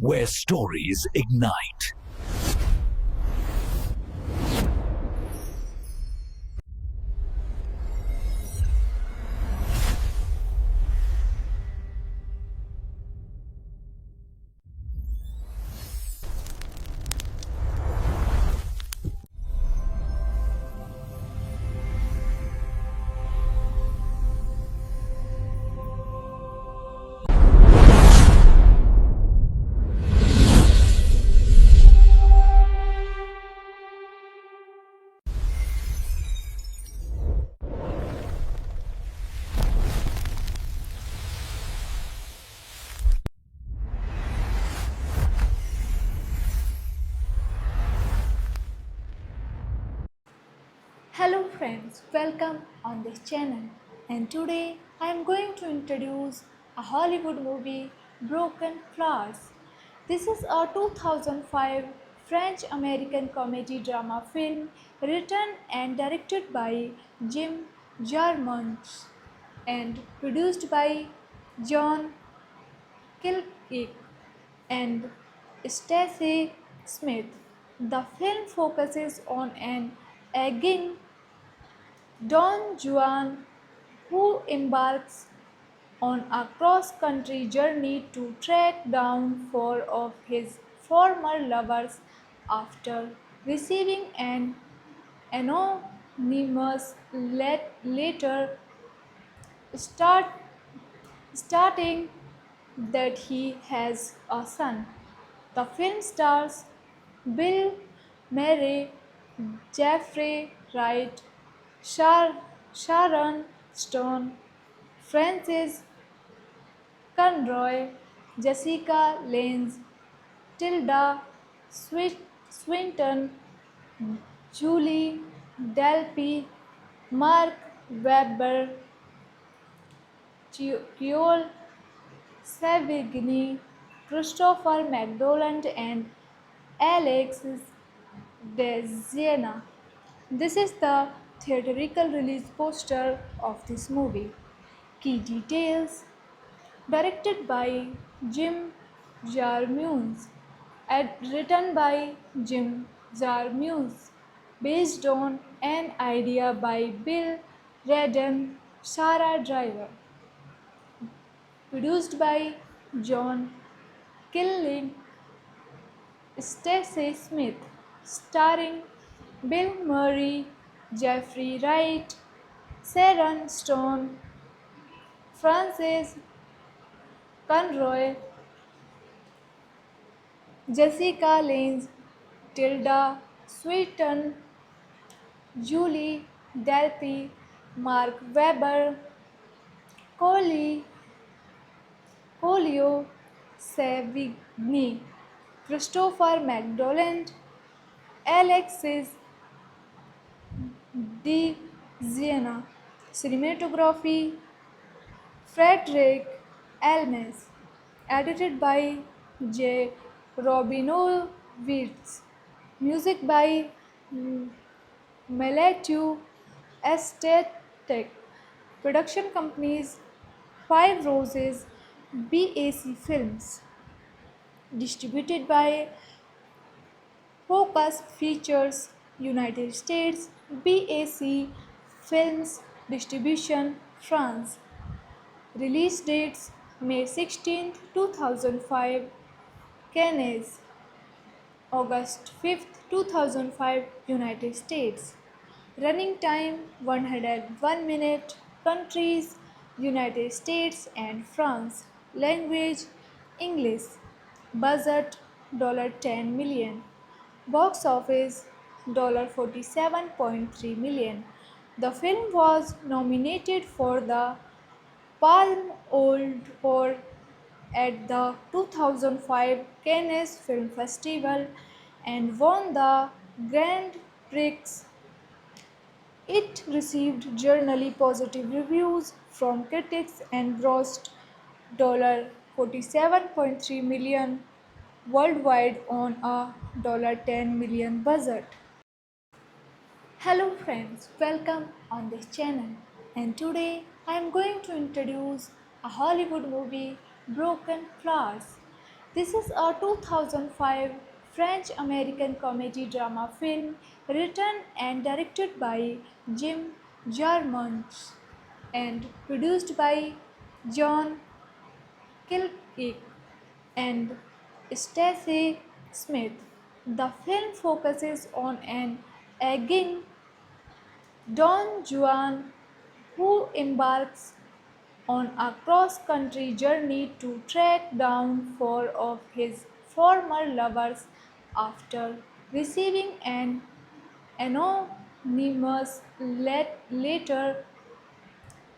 where stories ignite. Hello friends, welcome on this channel. And today I am going to introduce a Hollywood movie, Broken Flowers. This is a 2005 French-American comedy drama film written and directed by Jim Jarmusch and produced by John Killick and Stacey Smith. The film focuses on an aging Don Juan, who embarks on a cross-country journey to track down four of his former lovers after receiving an anonymous letter start, stating that he has a son. The film stars Bill Murray, Jeffrey Wright, Sharon Stone, Frances Conroy, Jessica Lange, Tilda Swinton, Julie Delpy, Mark Webber, Joel Savigny, Christopher McDonald, and Alexis DeZiena. This is the theatrical release poster of this movie. Key details: directed by Jim Jarmusch, written by Jim Jarmusch, based on an idea by Bill Redden, Sarah Driver, produced by John Killing, Stacey Smith, starring Bill Murray, Jeffrey Wright, Sharon Stone, Frances Conroy, Jessica Lange, Tilda Swinton, Julie Delpy, Mark Webber, Coley, Colio Savigny, Christopher McDonald, Alexis D. Ziena. Cinematography Frederick Elmes. Edited by J. Robinowitz. Music by Matthew Estatek. Production companies Five Roses BAC Films. Distributed by Focus Features United States BAC Films Distribution France. Release dates May 16, 2005, Cannes, August 5, 2005, United States. Running time 101 minute. Countries United States and France. Language English. Budget $10 million. Box office $47.3 million. The film was nominated for the Palme d'Or at the 2005 Cannes Film Festival and won the Grand Prix. It received generally positive reviews from critics and grossed $47.3 million worldwide on a $10 million budget. Hello friends, welcome on this channel. And today I am going to introduce a Hollywood movie, Broken Flowers. This is a 2005 French American comedy drama film written and directed by Jim Jarmusch and produced by John Killick and Stacey Smith. The film focuses on an aging Don Juan who embarks on a cross country journey to track down four of his former lovers after receiving an anonymous letter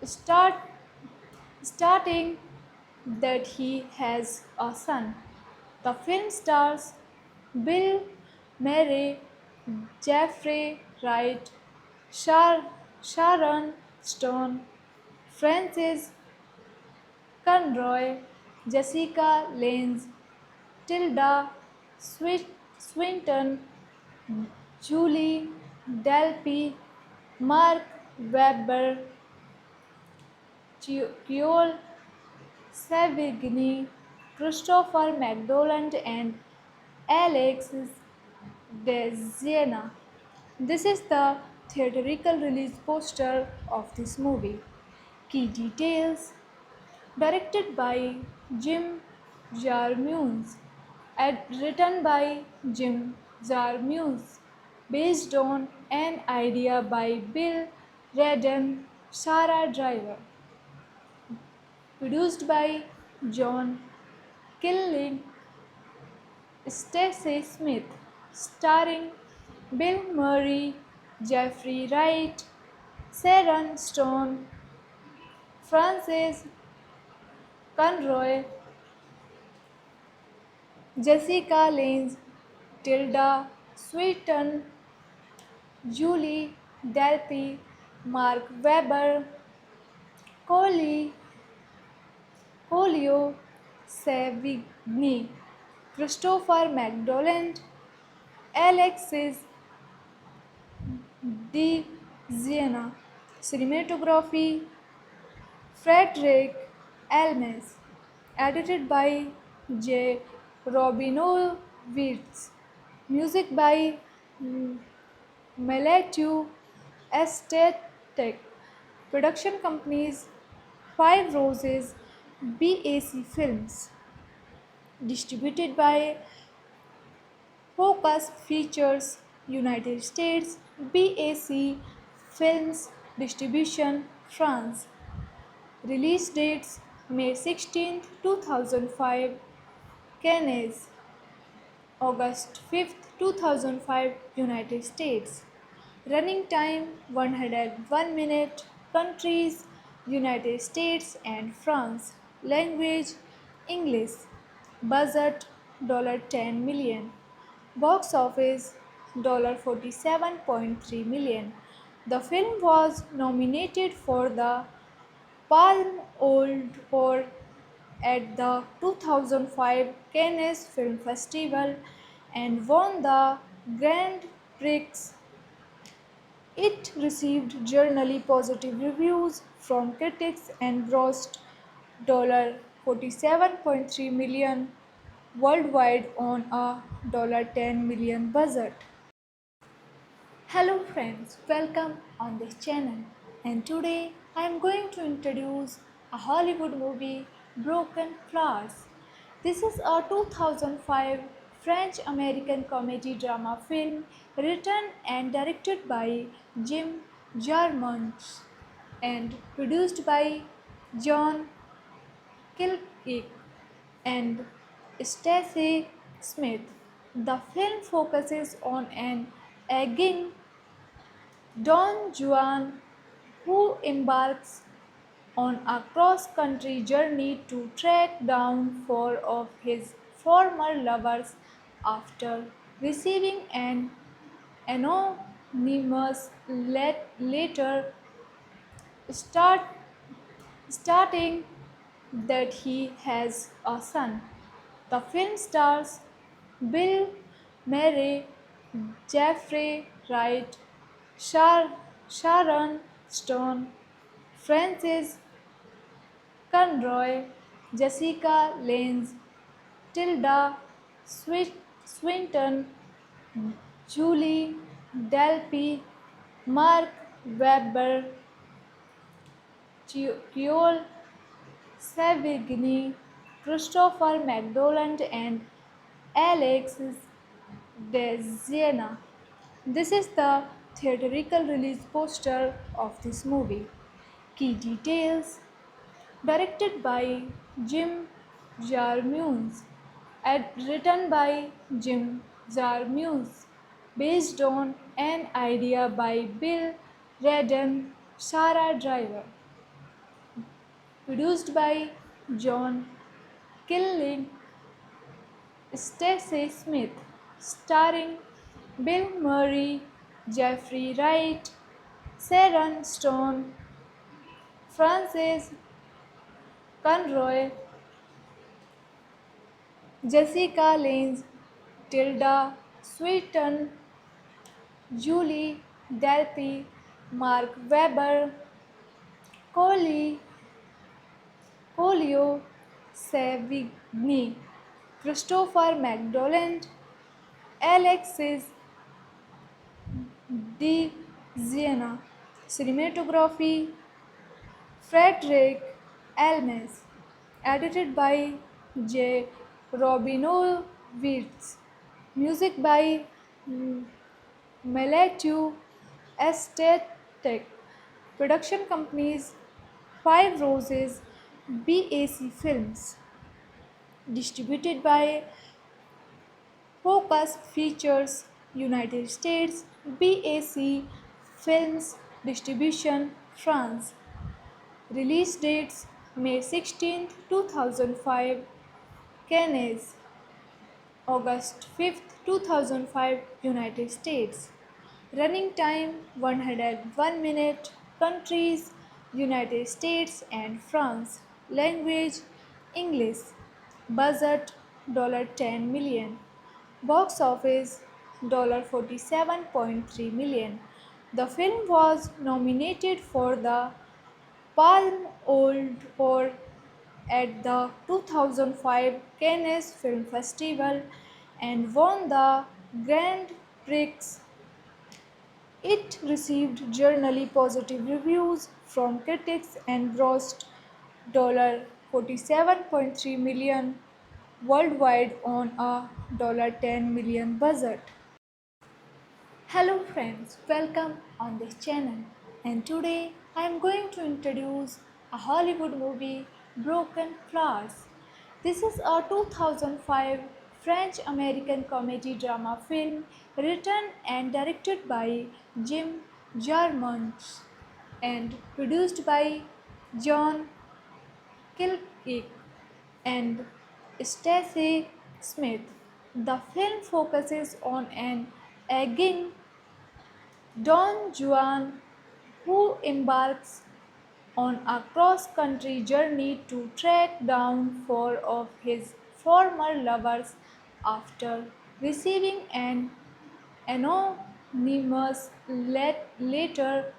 start, starting that he has a son. The film stars Bill Murray, Jeffrey Wright, Sharon Stone, Francis Conroy, Jessica Lange, Tilda Swinton, Julie Delpy, Mark Webber, Creole Savigny, Christopher McDonald, and Alexis Desiena. This is the theatrical release poster of this movie. Key details: directed by Jim Jarmusch, written by Jim Jarmusch, based on an idea by Bill Redden, Sarah Driver, produced by John Killing, Stacey Smith, starring Bill Murray, Jeffrey Wright, Sharon Stone, Frances Conroy, Jessica Lange, Tilda Swinton, Julie Delpy, Mark Webber, Coley, Colio Savigny, Christopher McDonald, Alexis De Siena. Cinematography Frederick Elmes. Edited by J. Robinowitz. Music by Matthew Estatek. Production companies Five Roses BAC Films. Distributed by Focus Features United States BAC Films Distribution France. Release dates May 16, 2005 Cannes, August 5, 2005 United States. Running time 101 minute. Countries United States and France. Language English. Budget $10 million. Box office $47.3 million. The film was nominated for the Palme d'Or at the 2005 Cannes Film Festival and won the Grand Prix. It received generally positive reviews from critics and grossed $47.3 million worldwide on a $10 million budget. Hello friends, welcome on this channel, and today I am going to introduce a Hollywood movie, Broken Flowers. This is a 2005 French American comedy drama film written and directed by Jim Jarmusch and produced by John Killick and Stacey Smith. The film focuses on an aging Don Juan who embarks on a cross country journey to track down four of his former lovers after receiving an anonymous letter start, starting that he has a son. The film stars Bill Murray, Jeffrey Wright, Sharon Stone, Francis Conroy, Jessica Lange, Tilda Swinton, Julie Delpy, Mark Webber, Joel Savigny, Christopher McDonald, and Alex DeZiena. This is the theatrical release poster of this movie. Key details: directed by Jim Jarmusch, written by Jim Jarmusch, based on an idea by Bill Redden, Sarah Driver, produced by John Killing, Stacey Smith, starring Bill Murray, Jeffrey Wright, Sharon Stone, Frances Conroy, Jessica Lange, Tilda Swinton, Julie Delpy, Mark Webber, Coley, Colio Savigny, Christopher McDonald, Alexis de Siena. Cinematography Frederick Elmes. Edited by J. Robinowitz. Music by Meletu Estetic. Production companies Five Roses BAC Films. Distributed by Focus Features United States BAC Films Distribution France. Release dates May 16, 2005, Cannes, August 5, 2005, United States. Running time 101 minute. Countries United States and France. Language English. Budget $10 million. Box office $47.3 million. The film was nominated for the Palme d'Or at the 2005 Cannes Film Festival and won the Grand Prix. It received generally positive reviews from critics and grossed $47.3 million worldwide on a $10 million budget. Hello friends, welcome on this channel, and today I am going to introduce a Hollywood movie, Broken Flowers. This is a 2005 French-American comedy drama film written and directed by Jim Jarmusch and produced by John Killick and Stacey Smith. The film focuses on an aging Don Juan, who embarks on a cross country journey to track down four of his former lovers after receiving an anonymous letter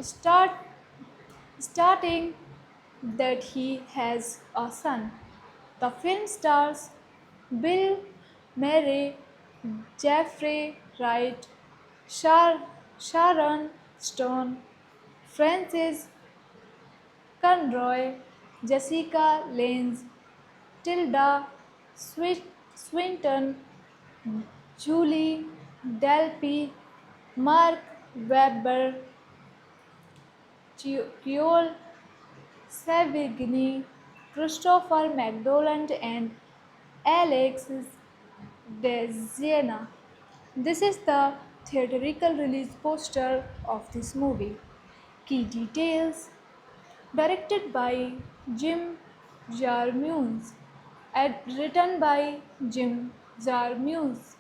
start, stating that he has a son. The film stars Bill Murray, Jeffrey Wright, Sharon Stone, Frances Conroy, Jessica Lange, Tilda Swinton, Julie Delpy, Mark Webber, Joel Savigny, Christopher McDonald, and Alex DeZiena. This is the theatrical release poster of this movie. Key details: directed by Jim Jarmusch, written by Jim Jarmusch,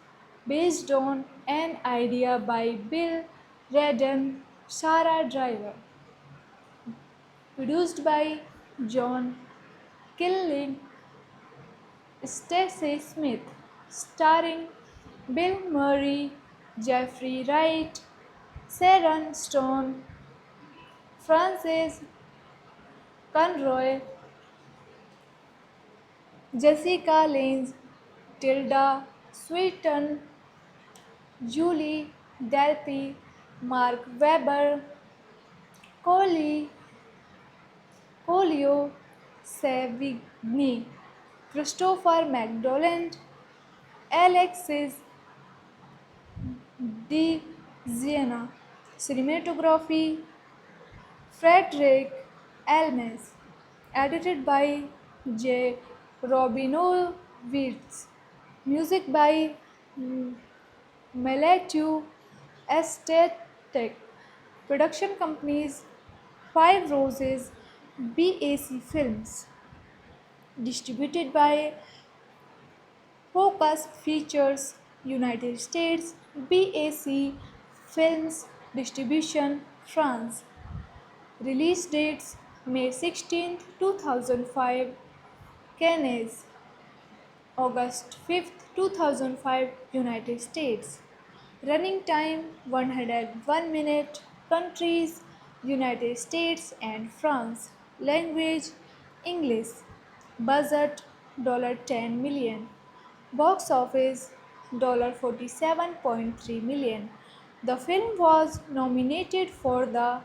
based on an idea by Bill Redden, Sarah Driver, produced by John Killing, Stacey Smith, starring Bill Murray, Jeffrey Wright, Sharon Stone, Frances Conroy, Jessica Lange, Tilda Swinton, Julie Delpy, Mark Webber, Coley, Colio Savigny, Christopher McDonald, Alexis de Siena, cinematography Frederick Elmes, edited by J. Robinowitz, music by Meletu Estetic, production companies Five Roses, BAC Films, distributed by Focus Features United States, BAC Films Distribution France. Release dates May 16, 2005, Cannes, August 5, 2005, United States. Running time 101 minute. Countries United States and France. Language English. Budget $10 million. Box office $47.3 million. The film was nominated for the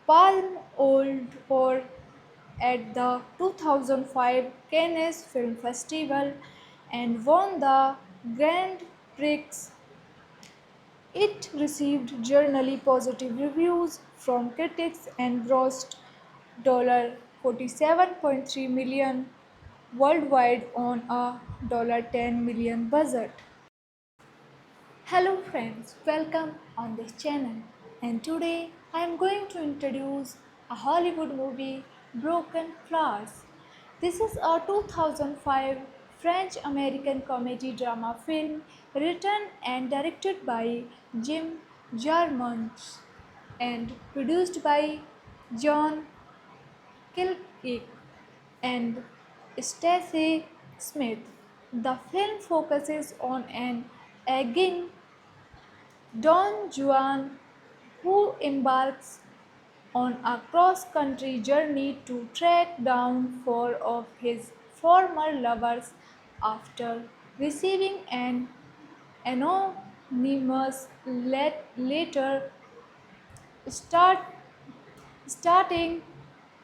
Palme d'Or at the 2005 Cannes Film Festival and won the Grand Prix. It received generally positive reviews from critics and grossed $47.3 million worldwide on a $10 million budget. Hello friends, welcome on this channel. And today I am going to introduce a Hollywood movie, Broken Flowers. This is a 2005 French American comedy drama film written and directed by Jim Jarmusch and produced by John Killick and Stacey Smith. The film focuses on an aging Don Juan, who embarks on a cross country journey to track down four of his former lovers after receiving an anonymous letter start, stating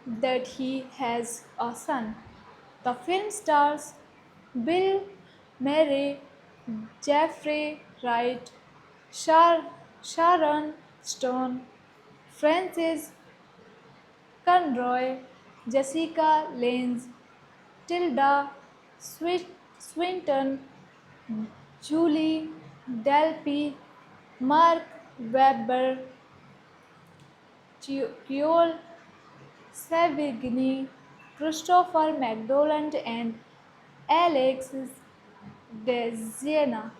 that he has a son. The film stars Bill Murray, Jeffrey Wright, Sharon Stone, Francis Conroy, Jessica Lange, Tilda Swinton, Julie Delpy, Mark Webber, Joel Savigny, Christopher McDonald, and Alexis de Siena.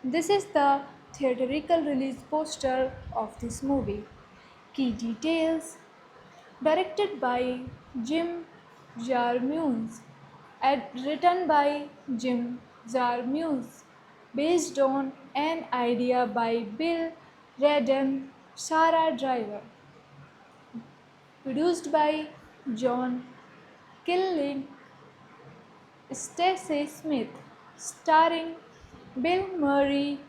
This is the theatrical release poster of this movie. Key details: directed by Jim Jarmusch, written by Jim Jarmusch, based on an idea by Bill Redden, Sarah Driver, produced by John Killing, Stacey Smith, starring Bill Murray,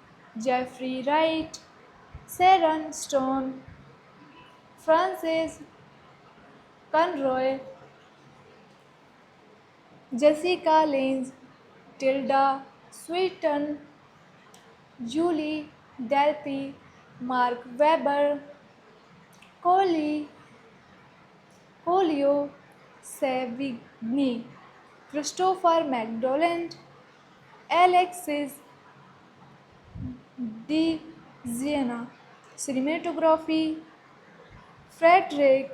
Jeffrey Wright, Sharon Stone, Frances Conroy, Jessica Lange, Tilda Swinton, Julie Delpy, Mark Webber, Coley, Colio Savigny, Christopher McDonald, Alexis de Siena, cinematography Frederick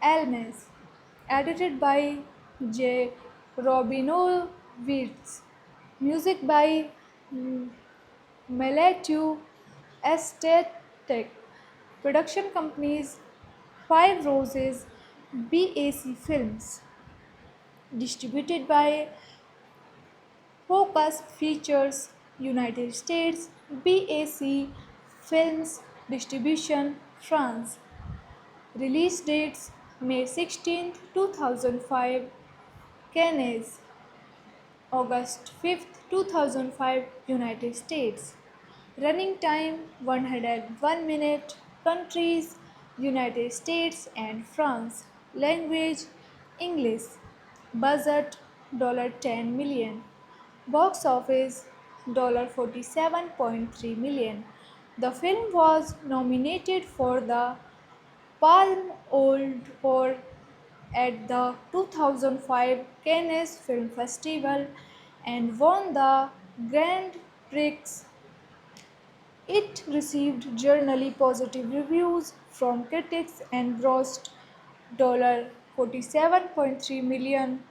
Elmes, edited by J. Robinowitz, music by Meletu Estetic, production companies Five Roses, BAC Films, distributed by Focus Features United States, BAC Films Distribution France. Release dates May 16, 2005, Cannes, August 5th, 2005, United States. Running time 101 minute. Countries United States and France. Language English. Budget $10 million. Box office $47.3 million. The film was nominated for the Palme d'Or at the 2005 Cannes Film Festival and won the Grand Prix. It received generally positive reviews from critics and grossed $47.3 million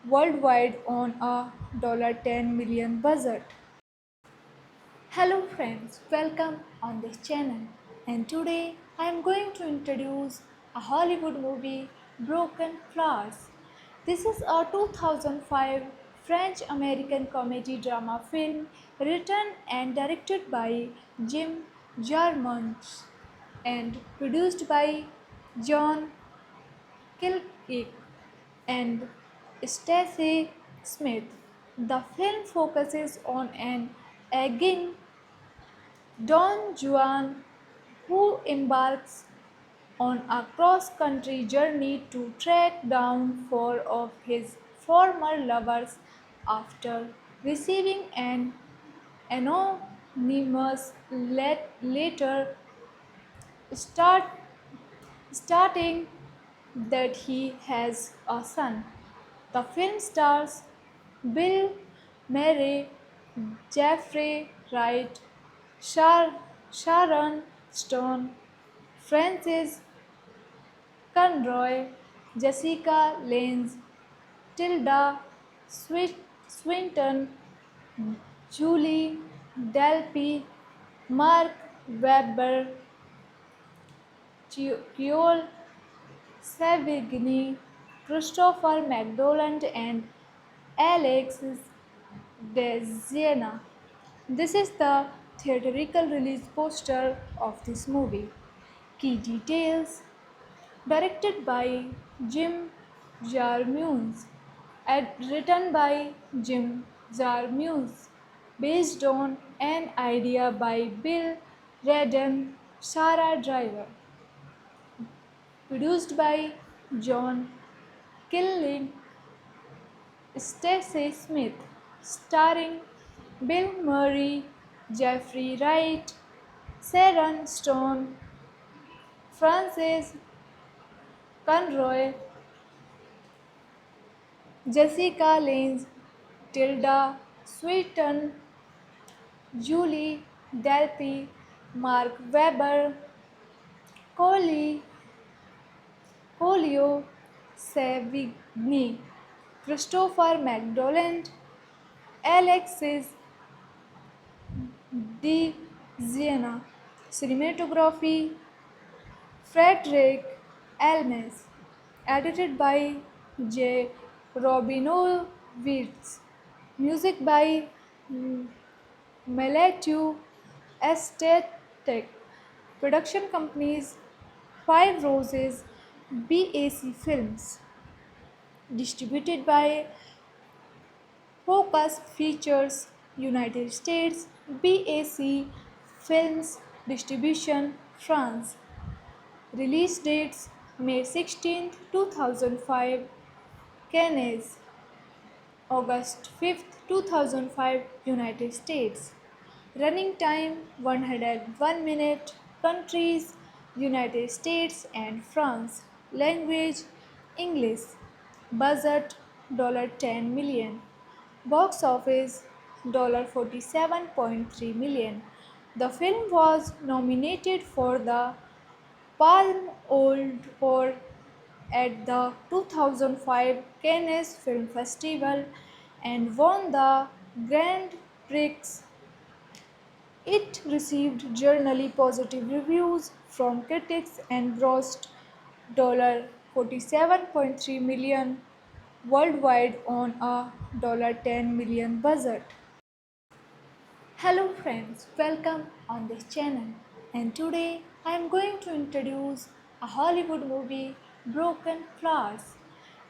worldwide on a $10 million budget. Hello friends, welcome on this channel. And today I am going to introduce a Hollywood movie, Broken Flowers. This is a 2005 French-American comedy drama film written and directed by Jim Jarmusch and produced by John Killick and Stacey Smith. The film focuses on an aging Don Juan, who embarks on a cross-country journey to track down four of his former lovers after receiving an anonymous letter start, stating that he has a son. The film stars Bill Murray, Jeffrey Wright, Sharon Stone, Francis Conroy, Jessica Lange, Tilda Swinton, Julie Delpy, Mark Webber, Joel Savigny, Christopher McDonald, and Alexis DeZiena. This is the theatrical release poster of this movie. Key details: directed by Jim Jarmusch, written by Jim Jarmusch, based on an idea by Bill Redden, Sarah Driver, produced by John Killing, Stacey Smith, starring Bill Murray, Jeffrey Wright, Sharon Stone, Frances Conroy, Jessica Lange, Tilda Swinton, Julie Delpy, Mark Webber, Coley, Colio Savigny, Christopher McDonald, Alexis DeZiena. Cinematography Frederick Elmes. Edited by J. Robinowitz. Music by Matthew Estatek. Production companies Five Roses, BAC Films. Distributed by Focus Features United States, BAC Films Distribution France. Release dates May 16, 2005, Cannes, August 5th, 2005, United States. Running time 101 minute. Countries United States and France. Language English. Budget $10 million. Box office $47.3 million. The film was nominated for the Palme d'Or at the 2005 Cannes Film Festival and won the Grand Prix. It received generally positive reviews from critics and grossed $47.3 million worldwide on a $10 million budget. Hello friends, welcome on this channel. And today I am going to introduce a Hollywood movie, Broken Flowers.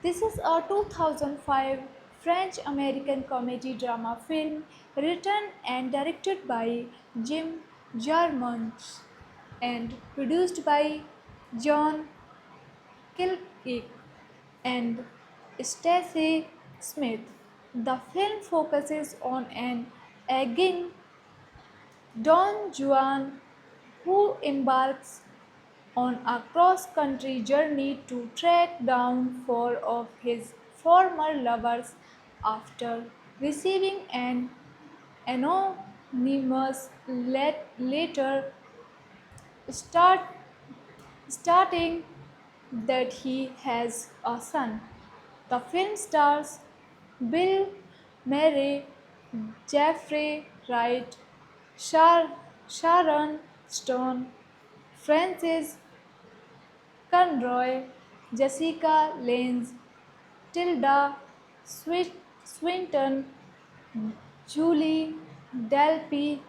This is a 2005 French American comedy drama film written and directed by Jim Jarmusch and produced by John Killick and Stacey Smith. The film focuses on an aging Don Juan who embarks on a cross country journey to track down four of his former lovers after receiving an anonymous letter start, starting that he has a son. The film stars Bill Murray, Jeffrey Wright, Sharon Stone, Francis Conroy, Jessica Lange, Tilda Swinton, Julie Delpy,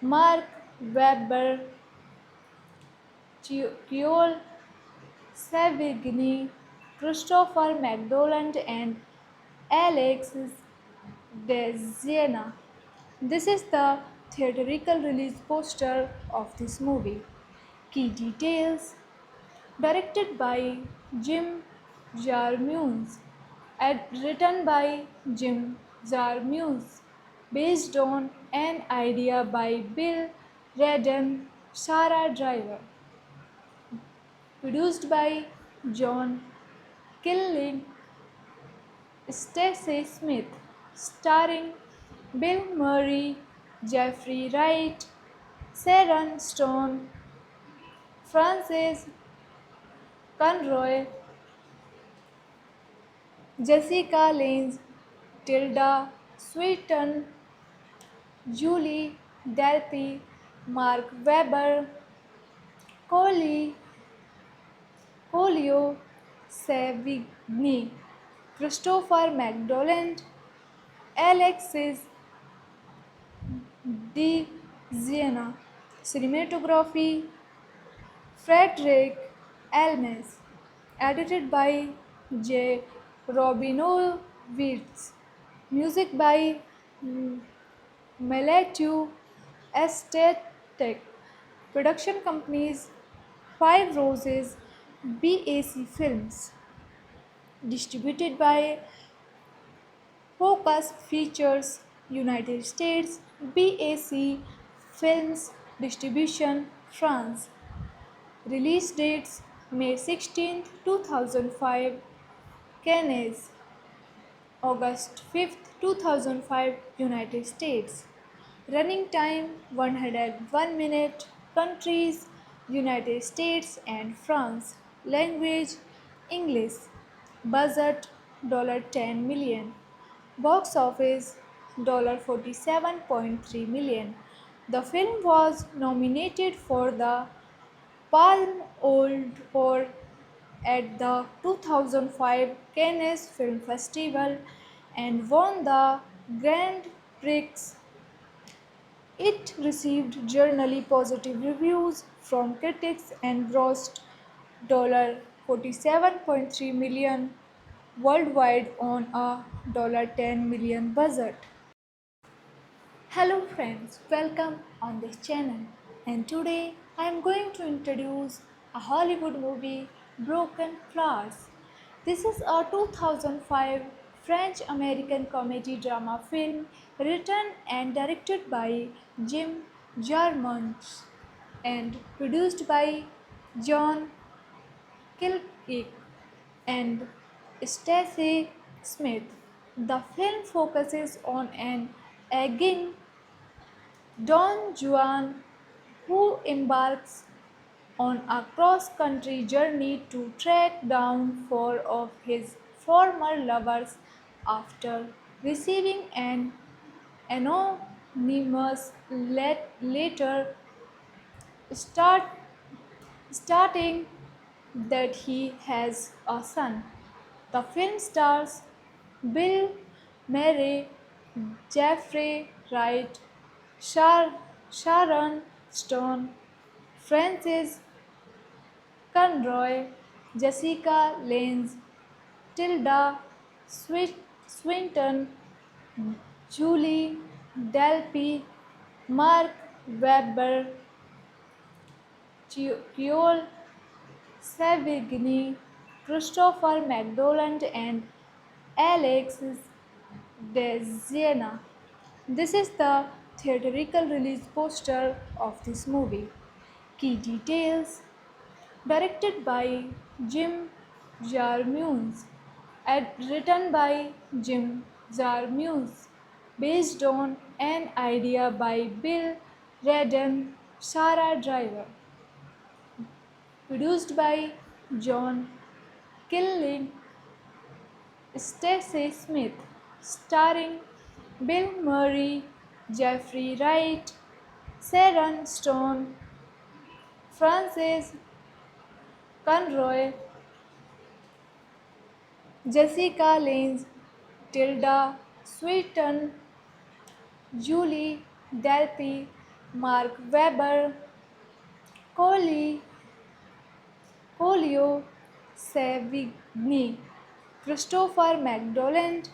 Mark Webber, Creole Savigny, Christopher McDonald, and Alex Desiena. This is the theatrical release poster of this movie. Key details: directed by Jim Jarmusch, written by Jim Jarmusch, based on an idea by Bill Redden, Sarah Driver, produced by John Killing, Stacey Smith, starring Bill Murray, Jeffrey Wright, Sharon Stone, Frances Conroy, Jessica Lange, Tilda Swinton, Julie Delpy, Mark Webber, Coley, Colio Savigny, Christopher McDonald, Alexis De Siena. Cinematography Frederick Elmes. Edited by J. Robinowitz. Music by Matthew Estatek. Production companies Five Roses BAC Films. Distributed by Focus Features United States BAC Films Distribution France. Release dates May 16, 2005 Cannes, August 5, 2005 United States. Running time 101 minute. Countries United States and France. Language English. Budget $10 million. Box office $47.3 million. The film was nominated for the Palme d'Or at the 2005 Cannes Film Festival and won the Grand Prix. It received generally positive reviews from critics and grossed $47.3 million worldwide on a $10 million budget. Hello friends, welcome on this channel, and today I am going to introduce a Hollywood movie, Broken Flowers. This is a 2005 French American comedy drama film written and directed by Jim Jarmusch and produced by John Killick and Stacey Smith. The film focuses on an aging Don Juan who embarks on a cross country journey to track down four of his former lovers after receiving an anonymous letter start, starting that he has a son. The film stars Bill Murray, Jeffrey Wright, Sharon Stone, Francis Conroy, Jessica Lange, Tilda Swinton, Julie Delpy, Mark Webber, Keol Savigny, Christopher McDonald, and Alexis Desiena. This is the theatrical release poster of this movie. Key details: directed by Jim Jarmusch, written by Jim Jarmusch, based on an idea by Bill Redden, Sarah Driver, produced by John Killing, Stacey Smith, starring Bill Murray, Jeffrey Wright, Sharon Stone, Frances Conroy, Jessica Lange, Tilda Swinton, Julie Delpy, Mark Webber, Coley, Colio Savigny, Christopher McDonald,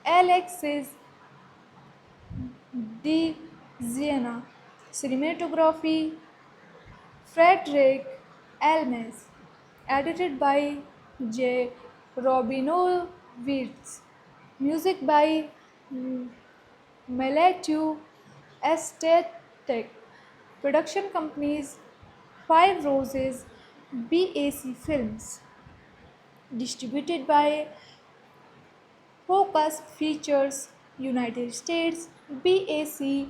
Alexis De Siena. Cinematography Frederick Elmes. Edited by J. Robinowitz. Music by Meletu Estetic. Production companies Five Roses BAC Films. Distributed by Focus Features United States BAC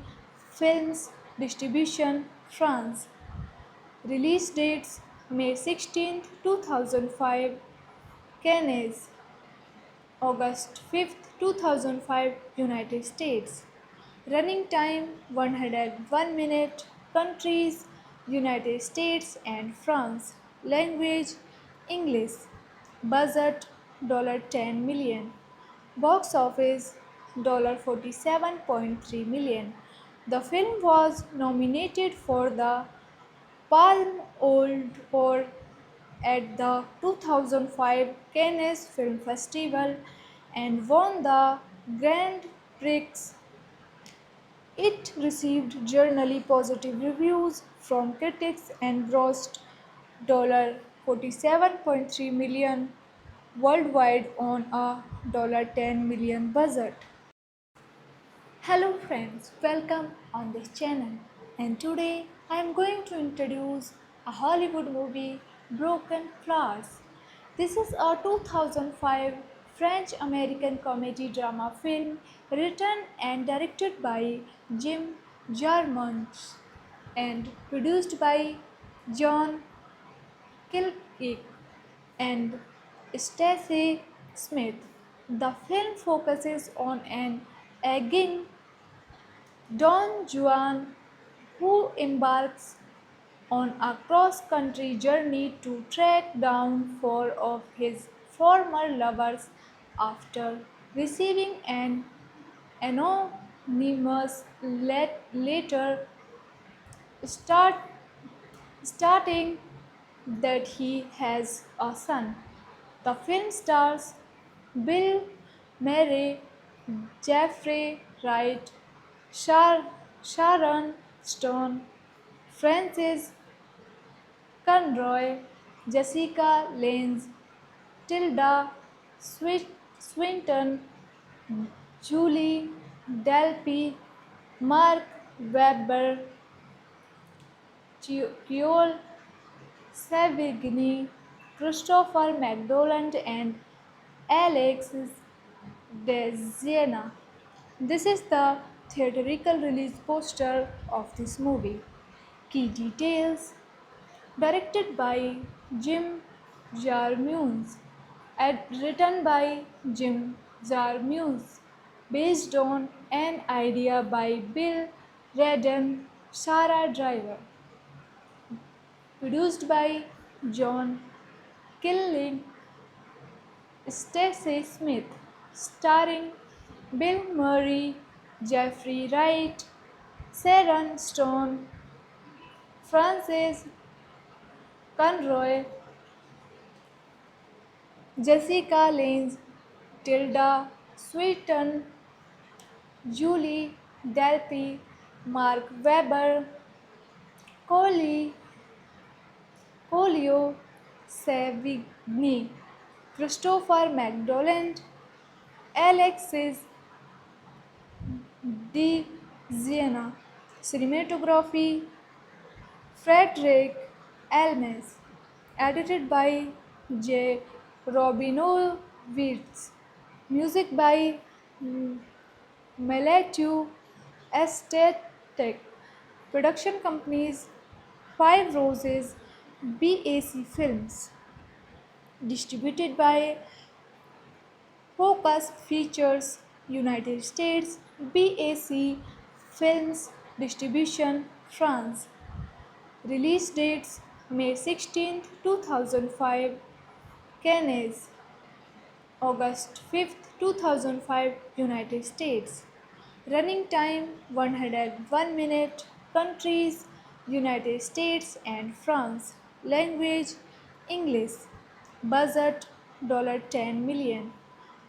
Films Distribution France. Release dates May 16, 2005, Cannes, August 5, 2005, United States. Running time 101 minute. Countries United States and France. Language English. Budget $10 million. Box office $47.3 million. The film was nominated for the Palme d'Or at the 2005 Cannes Film Festival and won the Grand Prix. It received generally positive reviews from critics and grossed $47.3 million worldwide on a $10 million budget. Hello friends, welcome on this channel, and today I am going to introduce a Hollywood movie, Broken Flowers. This is a 2005 French-American comedy drama film written and directed by Jim Jarmusch and produced by John Killick and Stacey Smith. The film focuses on an aging Don Juan, who embarks on a cross country journey to track down four of his former lovers after receiving an anonymous letter start, stating that he has a son. The film stars Bill Murray, Jeffrey Wright, Sharon Stone, Frances Conroy, Jessica Lange, Tilda Swinton, Julie Delpy, Mark Webber, Keol Savigny, Christopher McDonald, and Alexis Desiena. This is the theatrical release poster of this movie. Key details: directed by Jim Jarmusch, written by Jim Jarmusch, based on an idea by Bill Redden, Sarah Driver, produced by John Killing, Stacey Smith, starring Bill Murray, Jeffrey Wright, Sharon Stone, Frances Conroy, Jessica Lange, Tilda Sweeten, Julie Delpy, Mark Webber, Coley, Colio Savigny, Christopher McDonald, Alexis de Siena, cinematography Frederick Elmes, edited by J. Robinowitz, music by Meletu Estetic, production companies Five Roses, BAC Films, distributed by Focus Features United States, BAC Films Distribution France. Release dates May 16, 2005, Cannes, August 5, 2005, United States. Running time 101 minute. Countries United States and France. Language English. Budget $10 million.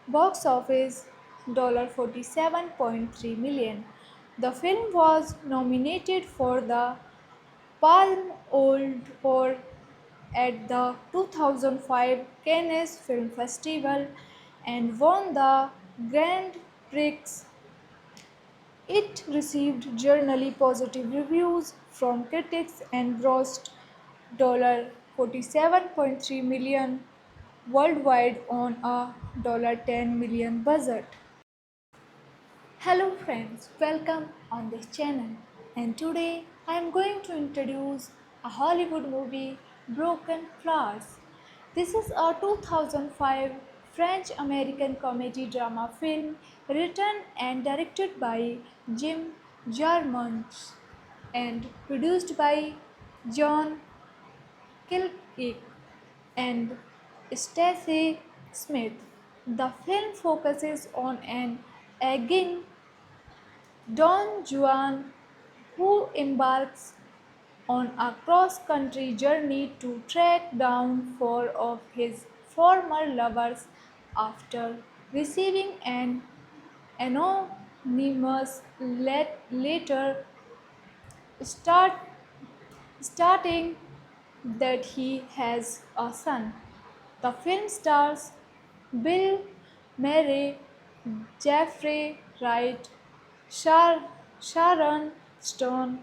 Box office $47.3 million. The film was nominated for the Palme d'Or at the 2005 Cannes Film Festival and won the Grand Prix. It received generally positive reviews from critics and grossed $47.3 million worldwide on a $10 million budget. Hello friends, welcome on this channel. And today I am going to introduce a Hollywood movie, Broken Flowers. This is a 2005 French-American comedy drama film written and directed by Jim Jarmusch and produced by John Killick and Stacey Smith. The film focuses on an aging Don Juan, who embarks on a cross-country journey to track down four of his former lovers after receiving an anonymous letter start, stating that he has a son. The film stars Bill Murray, Jeffrey Wright, Sharon Stone,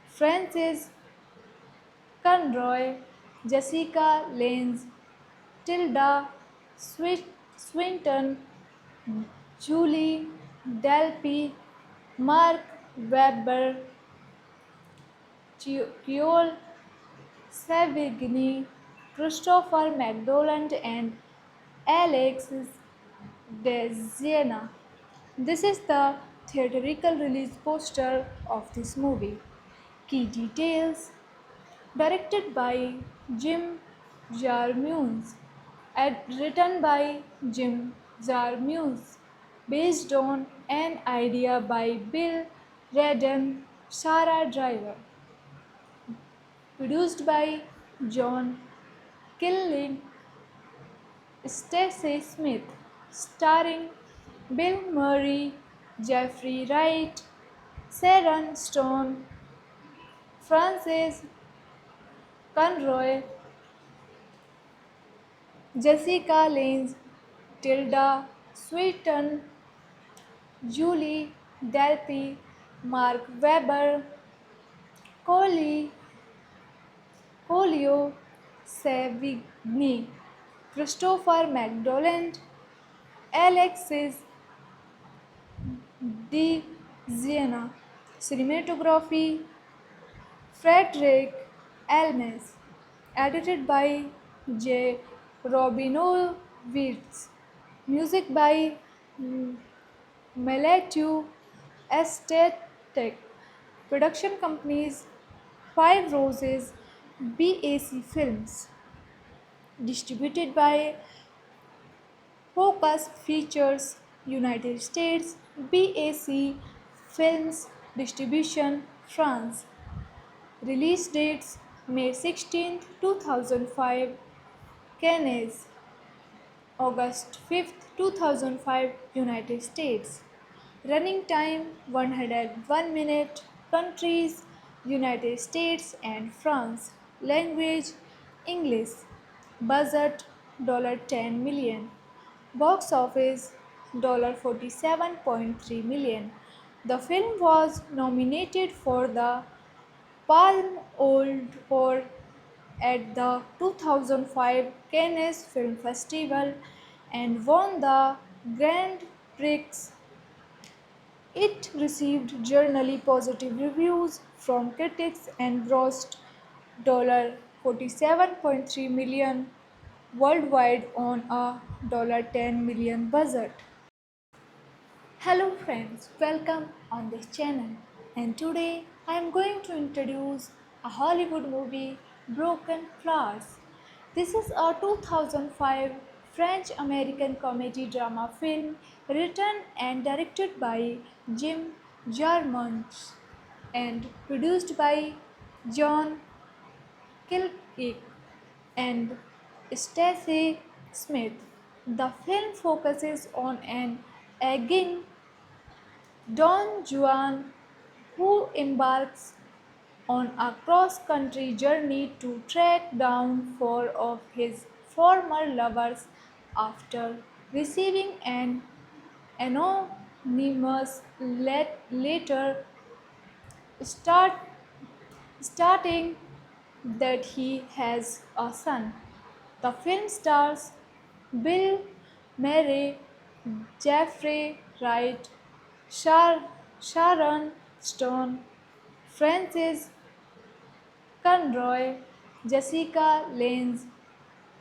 Francis Conroy, Jessica Lange, Tilda Swinton, Julie Delpy, Mark Webber, Joel Savigny, Christopher McDonald, and Alexis de Siena. This is the theatrical release poster of this movie. Key details: directed by Jim Jarmusch, written by Jim Jarmusch, based on an idea by Bill Redden, Sarah Driver, produced by John Killing, Stacey Smith, starring Bill Murray, Jeffrey Wright, Sharon Stone, Frances Conroy, Jessica Lange, Tilda Swinton, Julie Delpy, Mark Webber, Coley, Colio Savigny, Christopher McDonald, Alexis de Siena, cinematography Frederick Elmes, edited by J. Robinowitz, music by Meletu Estetic, production companies Five Roses, BAC Films, distributed by Focus Features United States, BAC Films Distribution France. Release dates May 16, 2005, Cannes, August 5th, 2005, United States. Running time 101 minute. Countries United States and France. Language English. Budget $10 million. Box office $47.3 million. The film was nominated for the Palme d'Or at the 2005 Cannes Film Festival and won the Grand Prix. It received generally positive reviews from critics and grossed $47.3 million worldwide on a $10 million budget. Hello friends, welcome on this channel. And today I am going to introduce a Hollywood movie, Broken Flowers. This is a 2005 French-American comedy drama film written and directed by Jim Jarmusch and produced by John Killick and Stacey Smith. The film focuses on an aging Don Juan, who embarks on a cross-country journey to track down four of his former lovers after receiving an anonymous letter start, stating that he has a son. The film stars Bill Murray, Jeffrey Wright, Sharon Stone, Francis Conroy, Jessica Lange,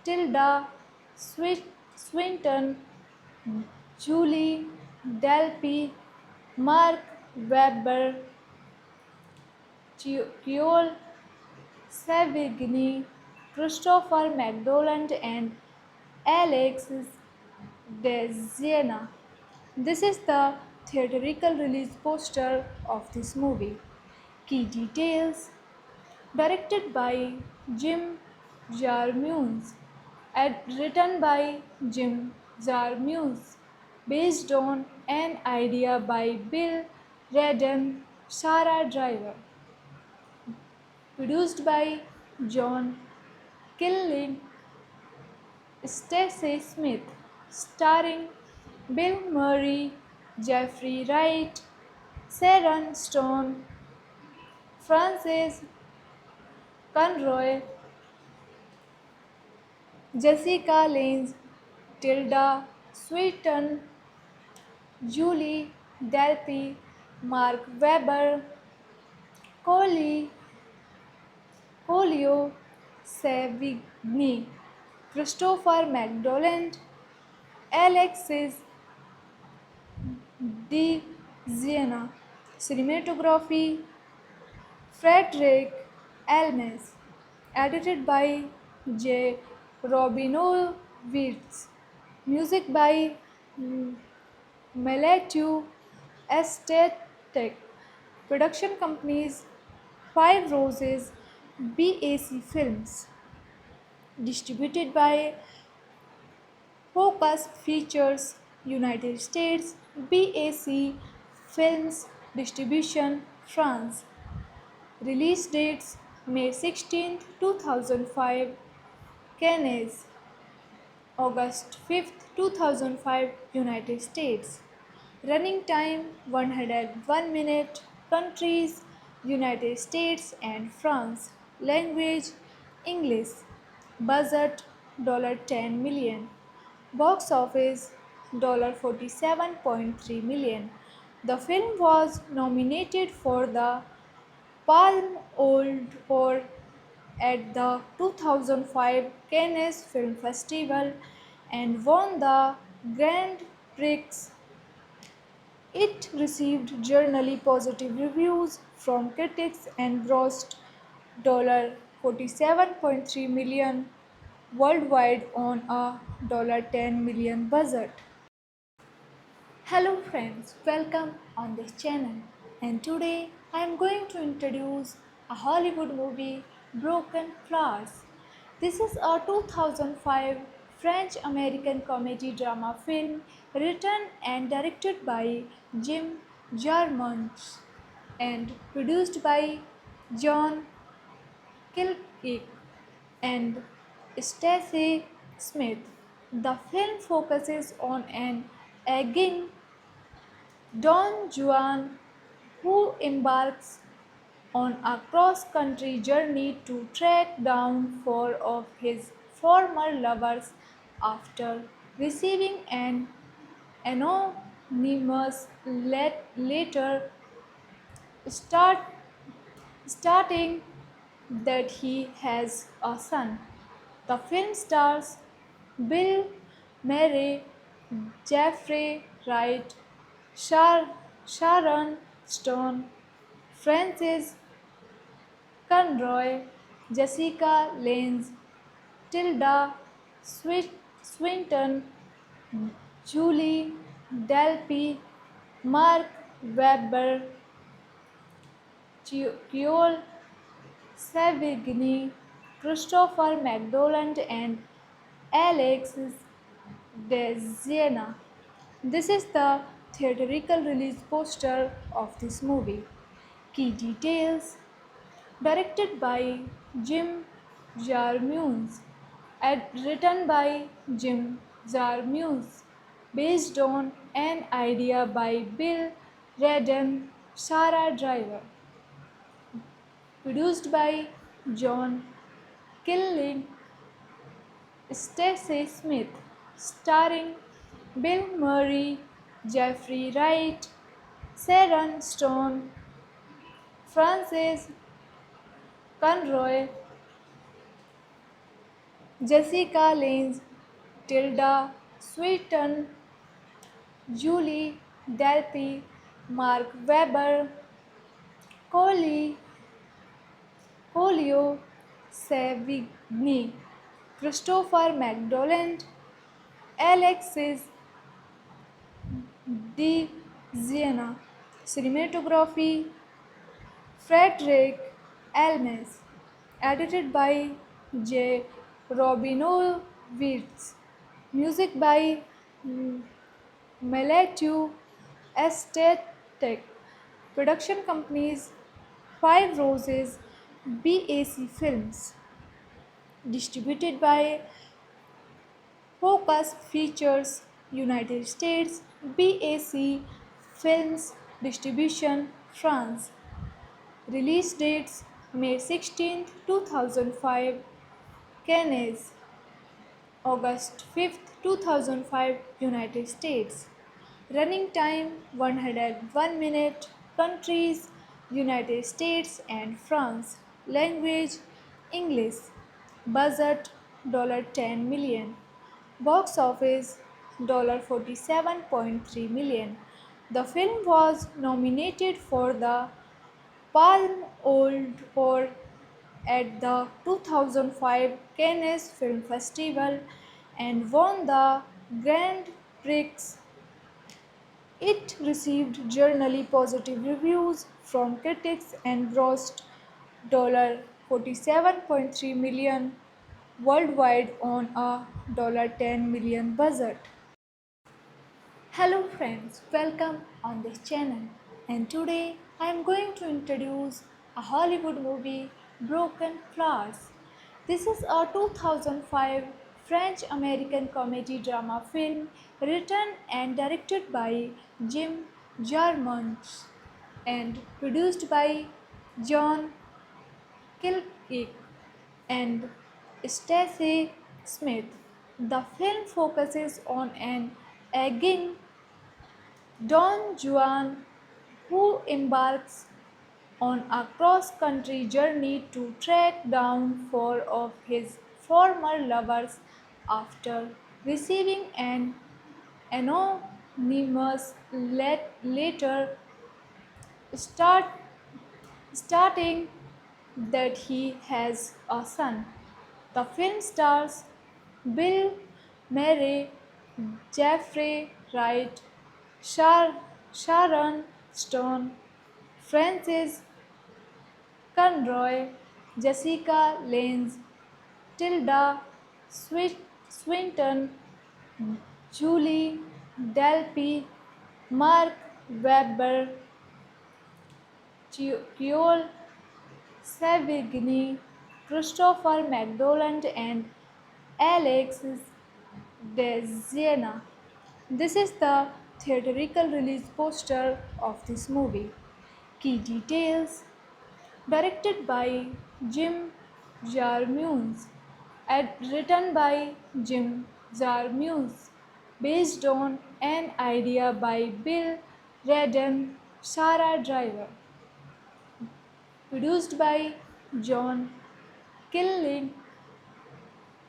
Tilda Swinton, Julie Delpy, Mark Webber, Joel Savigny, Christopher McDonald, and Alexis DeZiena. This is the theatrical release poster of this movie. Key details: directed by Jim Jarmusch, written by Jim Jarmusch, based on an idea by Bill Redden, Sarah Driver, produced by John Killing, Stacey Smith, starring Bill Murray, Jeffrey Wright, Sharon Stone, Frances Conroy, Jessica Lange, Tilda Swinton, Julie Delpy, Mark Webber, Coley, Colio Savigny, Christopher McDonald, Alexis DeZiena. Cinematography Frederick Elmes. Edited by J. Robinowitz. Music by Matthew Estatek. Production companies Five Roses, BAC Films. Distributed by Focus Features United States, BAC Films Distribution France. Release dates May 16, 2005, Cannes, August 5th, 2005, United States. Running time 101 minute. Countries United States and France. Language English. Budget $10 million. Box office $47.3 million. The film was nominated for the Palme d'Or at the 2005 Cannes Film Festival and won the Grand Prix. It received generally positive reviews from critics and grossed $47.3 million worldwide on a $10 million budget. Hello friends, welcome on this channel. And today I am going to introduce a Hollywood movie, Broken Flowers. This is a 2005 French American comedy drama film written and directed by Jim Jarmusch and produced by John Killick and Stacey Smith. The film focuses on an aging Don Juan who embarks on a cross country journey to track down four of his former lovers after receiving an anonymous letter start, starting that he has a son. The film stars Bill Murray, Jeffrey Wright, Sharon Stone, Francis Conroy, Jessica Lange, Tilda Swinton, Julie Delpy, Mark Webber, Creole Savigny, Christopher McDonald, and Alexis Desiena. This is the theatrical release poster of this movie. Key details: directed by Jim Jarmusch, written by Jim Jarmusch, based on an idea by Bill Redden, Sarah Driver, produced by John Killing, Stacey Smith, starring Bill Murray, Jeffrey Wright, Sharon Stone, Frances Conroy, Jessica Lange, Tilda Swinton, Julie Delpy, Mark Webber, Coley, Colio Savigny, Christopher McDonald, Alexis De Siena. Cinematography Frederick Elmes. Edited by J. Robinowitz. Music by Matthew Estatek. Production companies Five Roses BAC Films. Distributed by Focus Features United States BAC Films Distribution France. Release dates May 16, 2005 Cannes, August 5, 2005 United States. Running time 101 minute. Countries United States and France. Language English. Budget $10 million. Box office $47.3 million. The film was nominated for the Palme d'Or at the 2005 Cannes Film Festival and won the Grand Prix. It received generally positive reviews from critics and grossed $47.3 million worldwide on a $10 million budget. Hello friends, welcome on this channel, and today I am going to introduce a Hollywood movie, Broken Flowers. This is a 2005 French American comedy drama film written and directed by Jim Jarmusch and produced by John Killick and Stacey Smith. The film focuses on an aging Don Juan who embarks on a cross country journey to track down four of his former lovers after receiving an anonymous letter start, starting that he has a son. The film stars Bill Murray, Jeffrey Wright, Sharon Stone, Francis Conroy, Jessica Lange, Tilda Swinton, Julie Delpy, Mark Webber, Creole Savigny, Christopher McDonald, and Alexis Desiena. This is the theatrical release poster of this movie. Key details: directed by Jim Jarmusch, written by Jim Jarmusch, based on an idea by Bill Redden, Sarah Driver, produced by John Killing,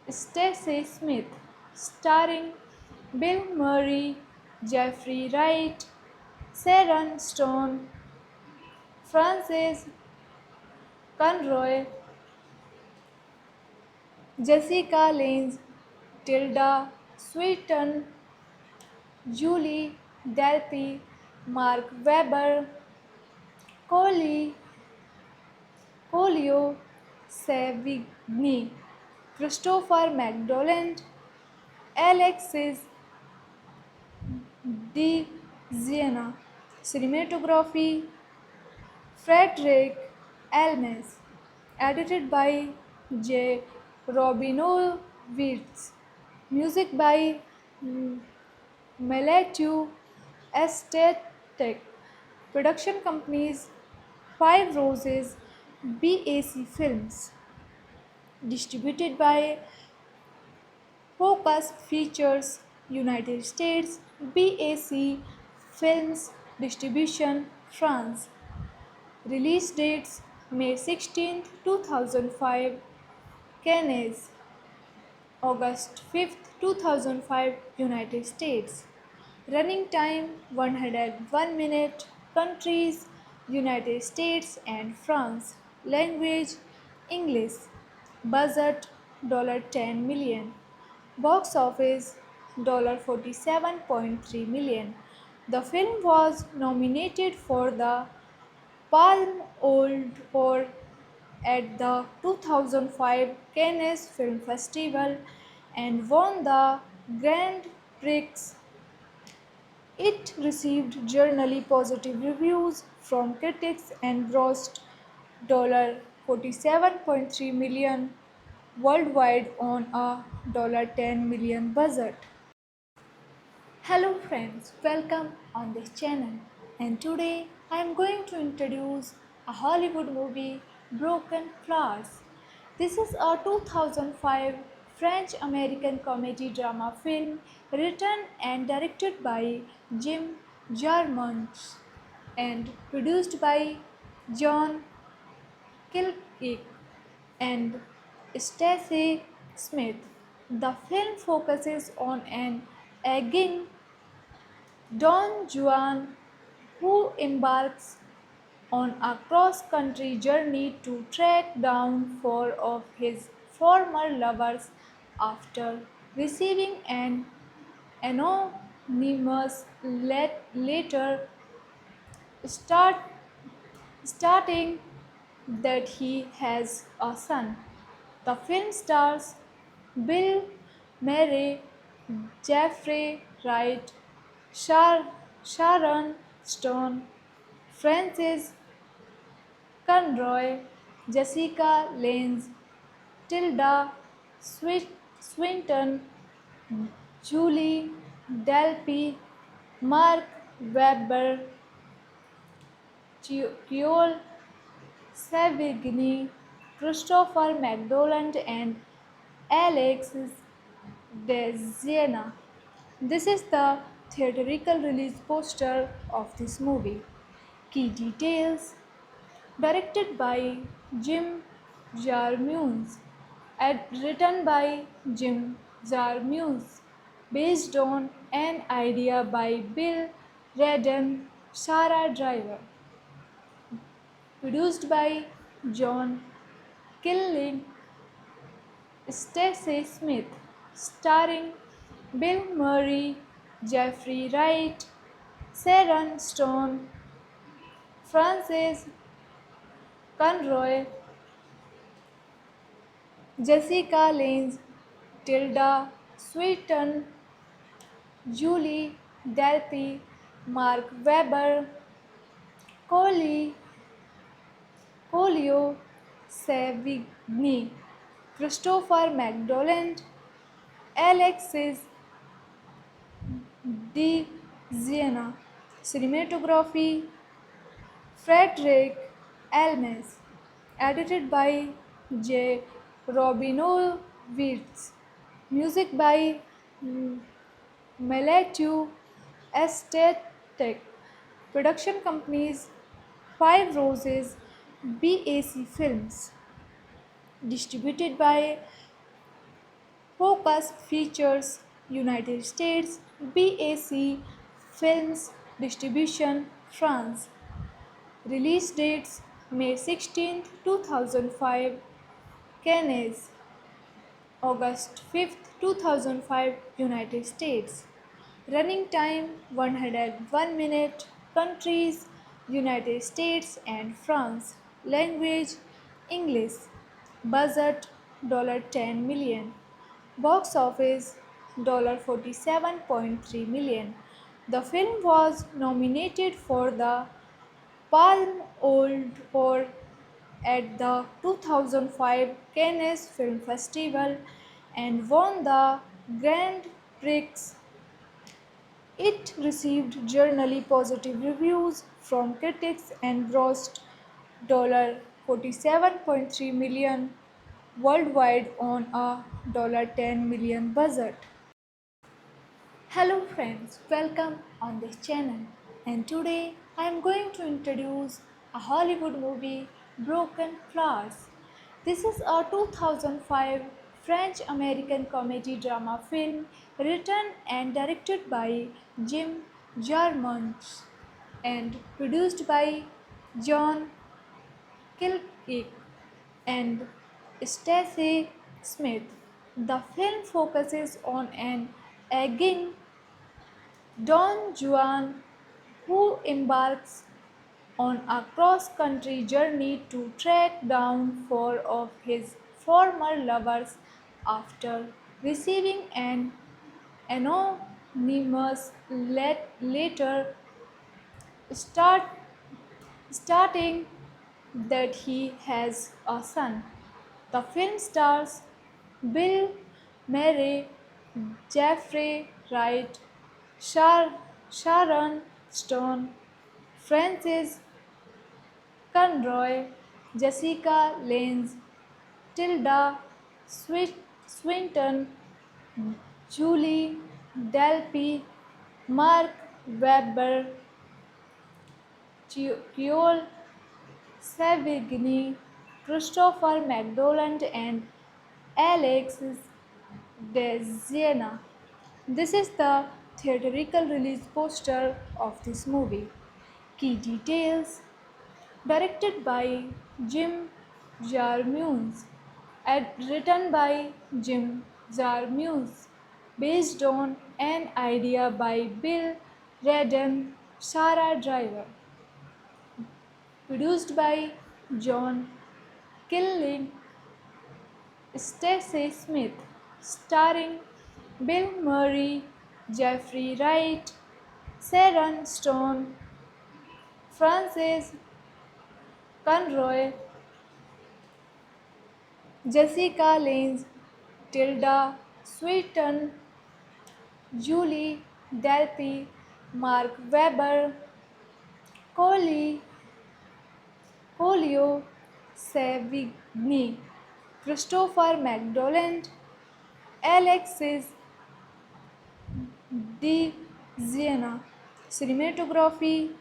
Stacey Smith, starring Bill Murray, Jeffrey Wright, Sharon Stone, Frances Conroy, Jessica Lange, Tilda Swinton, Julie Delpy, Mark Webber, Coley, Colio Savigny, Christopher McDonald, Alexis De Siena. Cinematography Frederick Elmes. Edited by J. Robinowitz. Music by Meletu Estetic. Production companies Five Roses BAC Films. Distributed by Focus Features United States BAC Films Distribution France. Release dates May 16, 2005, Cannes, August 5, 2005, United States. Running time 101 minute. Countries United States and France. Language English. Budget $10 million. Box office $47.3 million. The film was nominated for the Palme d'Or at the 2005 Cannes Film Festival and won the Grand Prix. It received generally positive reviews from critics and grossed $47.3 million worldwide on a $10 million budget. Hello friends, welcome on this channel, and today I am going to introduce a Hollywood movie, Broken Flowers. This is a 2005 French-American comedy drama film written and directed by Jim Jarmusch and produced by John Killick and Stacey Smith. The film focuses on an aging Don Juan, who embarks on a cross country journey to track down four of his former lovers after receiving an anonymous letter start, stating that he has a son. The film stars Bill Murray, Jeffrey Wright, Sharon Stone, Frances Conroy, Jessica Lange, Tilda Swinton, Julie Delpy, Mark Webber, Creole Savigny, Christopher McDonald, and Alexis Desiena. This is the theatrical release poster of this movie. Key details: directed by Jim Jarmusch, written by Jim Jarmusch, based on an idea by Bill Redden, Sarah Driver, produced by John Killing, Stacey Smith, starring Bill Murray, Jeffrey Wright, Sharon Stone, Frances Conroy, Jessica Lange, Tilda Sweeten, Julie Delpy, Mark Webber, Coley, Colio Savigny, Christopher McDonald, Alexis de Siena, cinematography Frederick Elmes, edited by J. Robinowitz, music by Meletu Estetic, production companies Five Roses, BAC Films, distributed by Focus Features United States, BAC Films Distribution France. Release dates May 16, 2005, Cannes, August 5, 2005, United States. Running time 101 minute. Countries United States and France. Language English. Budget $10 million. Box office $47.3 million. The film was nominated for the Palme d'Or at the 2005 Cannes Film Festival and won the Grand Prix. It received generally positive reviews from critics and grossed $47.3 million worldwide on a $10 million budget. Hello friends, welcome on this channel. And today I am going to introduce a Hollywood movie, Broken Flowers. This is a 2005 French-American comedy drama film written and directed by Jim Jarmusch and produced by John Killick and Stacey Smith. The film focuses on an aging Don Juan, who embarks on a cross-country journey to track down four of his former lovers after receiving an anonymous letter start, stating that he has a son. The film stars Bill Murray, Jeffrey Wright, Sharon Stone, Francis Conroy, Jessica Lange, Tilda Swinton, Julie Delpy, Mark Webber, Joel Savigny, Christopher McDonald, and Alexis de Siena. This is the theatrical release poster of this movie. Key details: directed by Jim Jarmusch, written by Jim Jarmusch, based on an idea by Bill Redden, Sarah Driver, produced by John Killing, Stacey Smith, starring Bill Murray, Jeffrey Wright, Sharon Stone, Frances Conroy, Jessica Lange, Tilda Swinton, Julie Delpy, Mark Webber, Coley, Colio Savigny, Christopher McDonald, Alexis de Siena, cinematography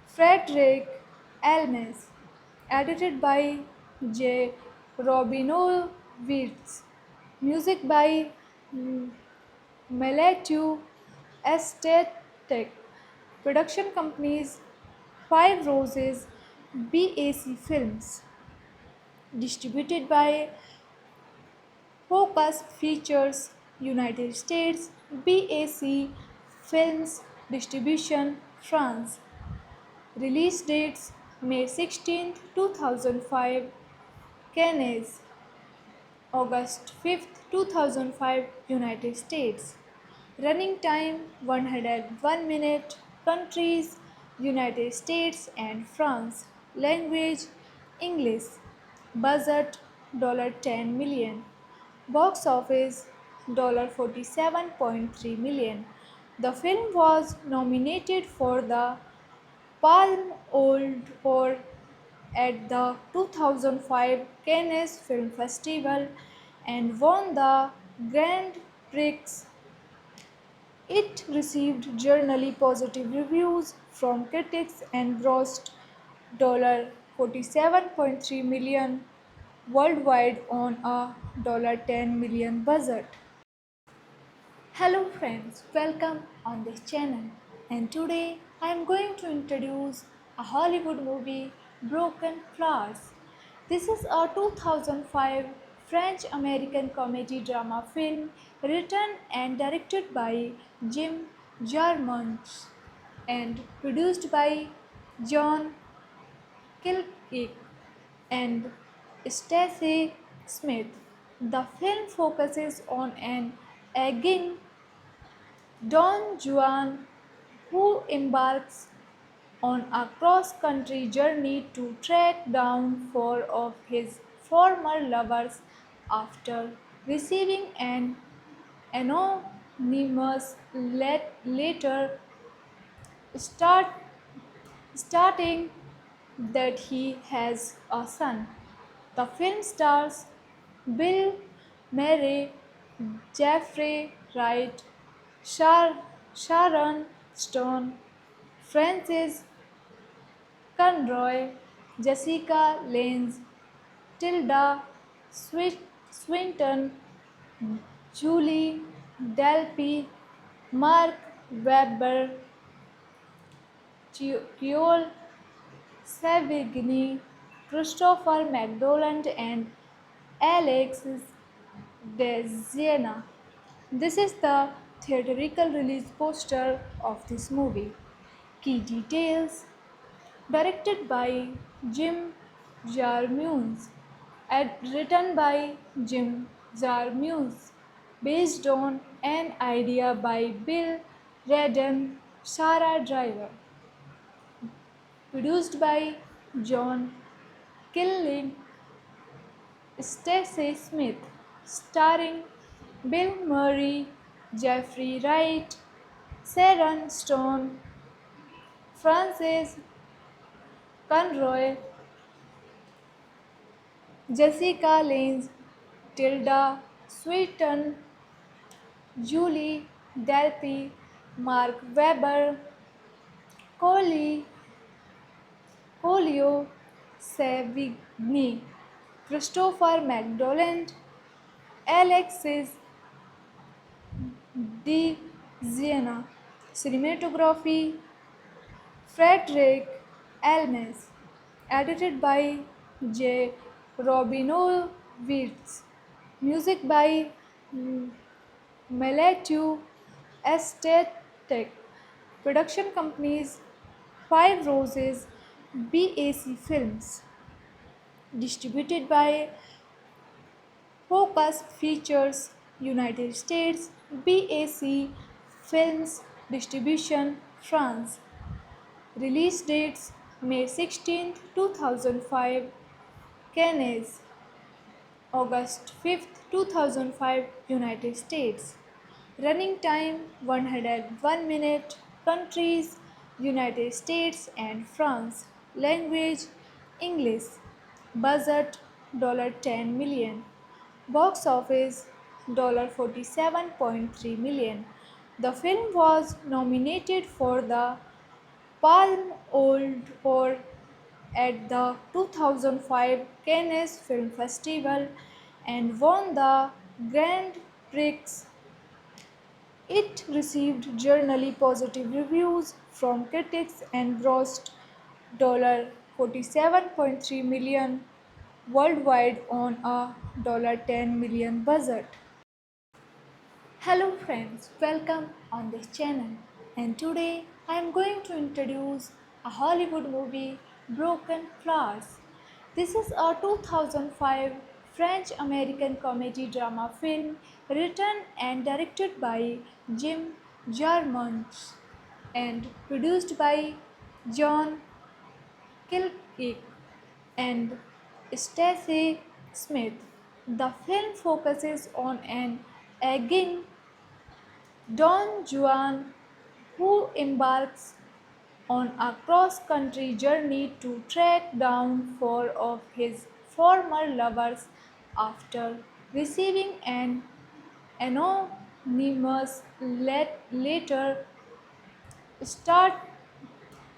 Frederick Elmes, edited by J. Robinowitz, music by Meletu Estetic, production companies Five Roses, BAC Films, distributed by Focus Features United States, BAC Films Distribution France. Release dates May 16, 2005, Cannes, August 5, 2005 United States. Running time 101 minute. Countries United States and France. Language English. Budget $10 million. Box office $47.3 million. The film was nominated for the Palme d'Or at the 2005 Cannes Film Festival and won the Grand Prix. It received generally positive reviews from critics and grossed $47.3 million worldwide on a $10 million budget. Hello friends, welcome on this channel. And today I am going to introduce a Hollywood movie, Broken Flowers. This is a 2005 French-American comedy drama film written and directed by Jim Jarmusch and produced by John Killick and Stacey Smith. The film focuses on an aging Don Juan, who embarks on a cross-country journey to track down four of his former lovers after receiving an anonymous letter start, stating that he has a son. The film stars Bill Murray, Jeffrey Wright, Sharon Stone, Francis Conroy, Jessica Lange, Tilda Swinton, Julie Delpy, Mark Webber, Joel Savigny, Christopher McDonald, and Alexis DeZiena. This is the theatrical release poster of this movie. Key details: directed by Jim Jarmusch, written by Jim Jarmusch, based on an idea by Bill Redden, Sarah Driver, produced by John Killing, Stacey Smith, starring Bill Murray, Jeffrey Wright, Sharon Stone, Frances Conroy, Jessica Lange, Tilda Swinton, Julie Delpy, Mark Webber, Coley, Colio Savigny, Christopher McDonald, Alexis DeZiena. Cinematography Frederick Elmes. Edited by J. Robinowitz. Music by Matthew Estatek. Production companies Five Roses, BAC Films. Distributed by Focus Features United States, BAC Films Distribution France. Release dates May 16, 2005, Cannes, August 5, 2005, United States. Running time 101 minute. Countries United States and France. Language English. Budget $10 million. Box office $47.3 million. The film was nominated for the Palme d'Or at the 2005 Cannes Film Festival and won the Grand Prix. It received generally positive reviews from critics and grossed $47.3 million worldwide on a $10 million budget. Hello friends, welcome on this channel. And today I am going to introduce a Hollywood movie, Broken Flowers. This is a 2005 French American comedy drama film written and directed by Jim Jarmusch and produced by John Killick and Stacey Smith. The film focuses on an aging Don Juan who embarks on a cross country journey to track down four of his former lovers after receiving an anonymous letter start,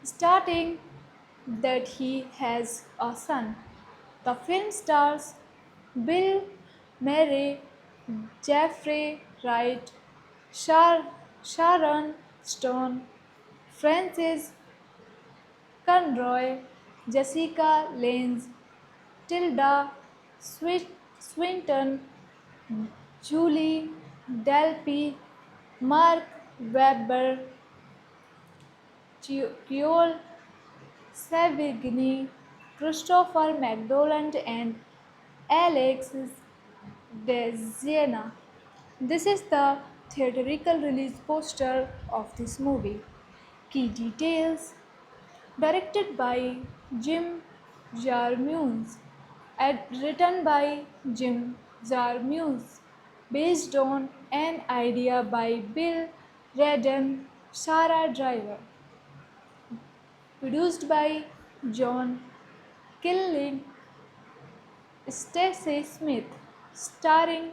starting that he has a son. The film stars Bill Murray, Jeffrey Wright, Sharon Stone, Francis Conroy, Jessica Lange, Tilda Swinton, Julie Delpy, Mark Webber, Creole Savigny, Christopher McDonald, and Alex Desiena. This is the theatrical release poster of this movie. Key details: directed by Jim Jarmusch, written by Jim Jarmusch, based on an idea by Bill Redden, Sarah Driver, produced by John Killing, Stacey Smith, starring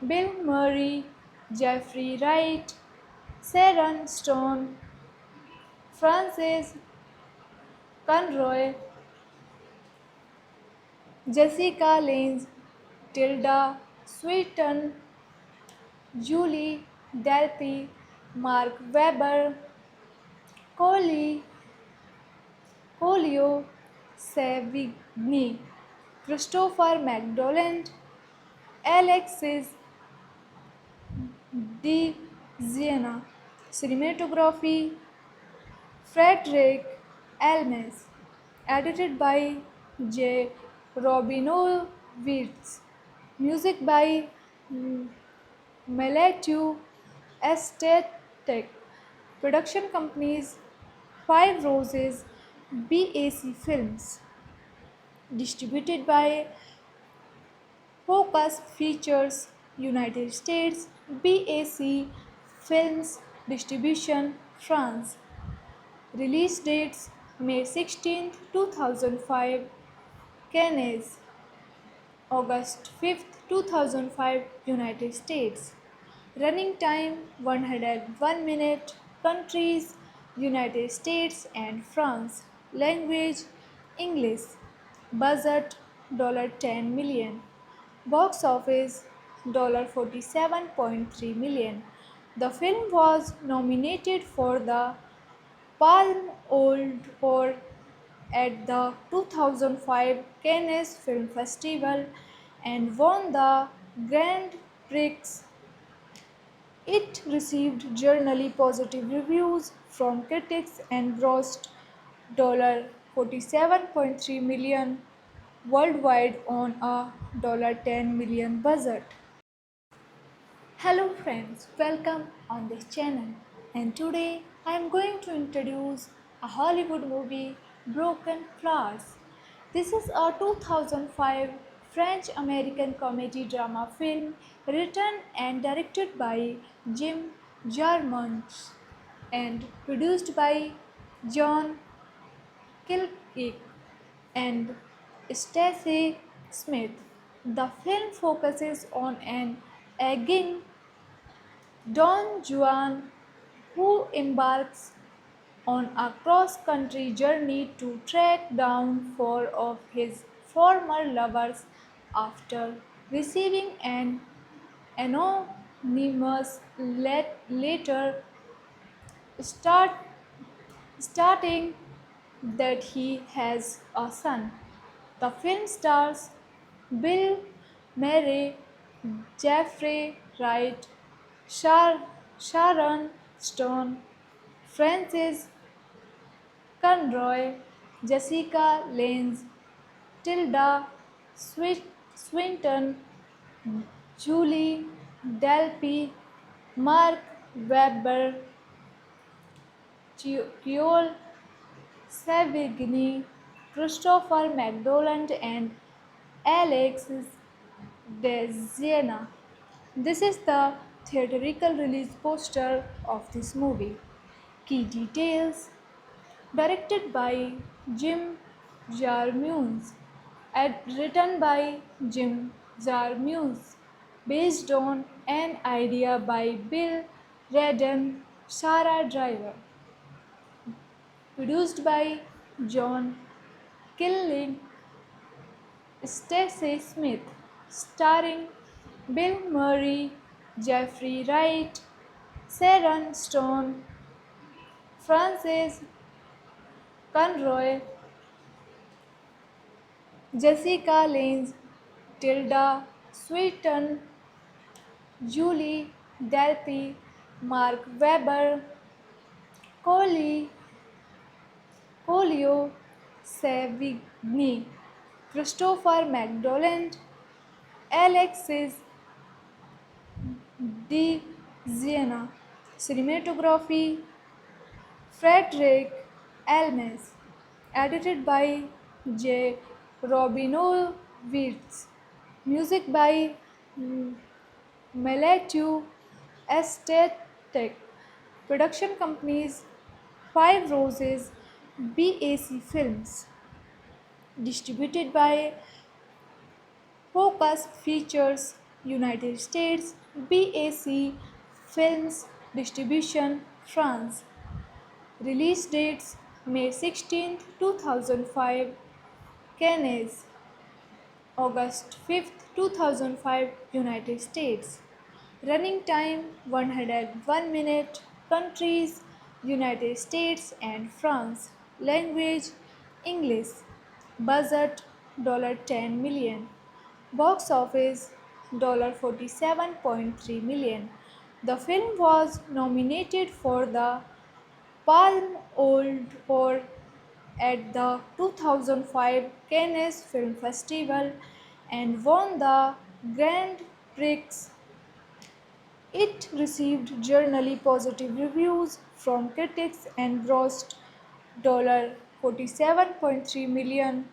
Bill Murray, Jeffrey Wright, Sharon Stone, Frances Conroy, Jessica Lange, Tilda Swinton, Julie Delpy, Mark Webber, Coley, Colio Savigny, Christopher McDonald, Alexis De Siena. Cinematography Frederick Elmes. Edited by J. Robinowitz. Music by Matthew Estatek. Production companies Five Roses BAC Films. Distributed by Focus Features United States BAC Films Distribution France. Release dates May 16, 2005 Cannes, August 5, 2005 United States. Running time 101 minute. Countries United States and France. Language English. Budget $10 million. Box office $47.3 million. The film was nominated for the Palme d'Or at the 2005 Cannes Film Festival and won the Grand Prix. It received generally positive reviews from critics and grossed $47.3 million worldwide on a $10 million budget. Hello friends, welcome on this channel, and today I am going to introduce a Hollywood movie, Broken Flowers. This is a 2005 French American comedy drama film written and directed by Jim Jarmusch and produced by John Killick and Stacey Smith. The film focuses on an aging Don Juan who embarks on a cross country journey to track down four of his former lovers after receiving an anonymous letter start, starting that he has a son. The film stars Bill Murray, Jeffrey Wright, Sharon Stone, Francis Conroy, Jessica Lange, Tilda Swinton, Julie Delpy, Mark Webber, Keol Savigny, Christopher McDonald, and Alexis Desiena. This is the theatrical release poster of this movie. Key details: directed by Jim Jarmusch, written by Jim Jarmusch, based on an idea by Bill Redden, Sarah Driver, produced by John Killing, Stacey Smith, starring Bill Murray, Jeffrey Wright, Sharon Stone, Frances Conroy, Jessica Lange, Tilda Swinton, Julie Delpy, Mark Webber, Coley, Colio Savigny, Christopher McDonald, Alexis De Siena. Cinematography Frederick Elmes. Edited by J. Robinowitz. Music by Meletu Estetic. Production companies Five Roses BAC Films. Distributed by Focus Features United States BAC Films Distribution France. Release dates May 16, 2005, Cannes, August 5, 2005, United States. Running time 101 minute. Countries United States and France. Language English. Budget $10 million. Box office $47.3 million. The film was nominated for the Palme d'Or at the 2005 Cannes Film Festival and won the Grand Prix. It received generally positive reviews from critics and grossed $47.3 million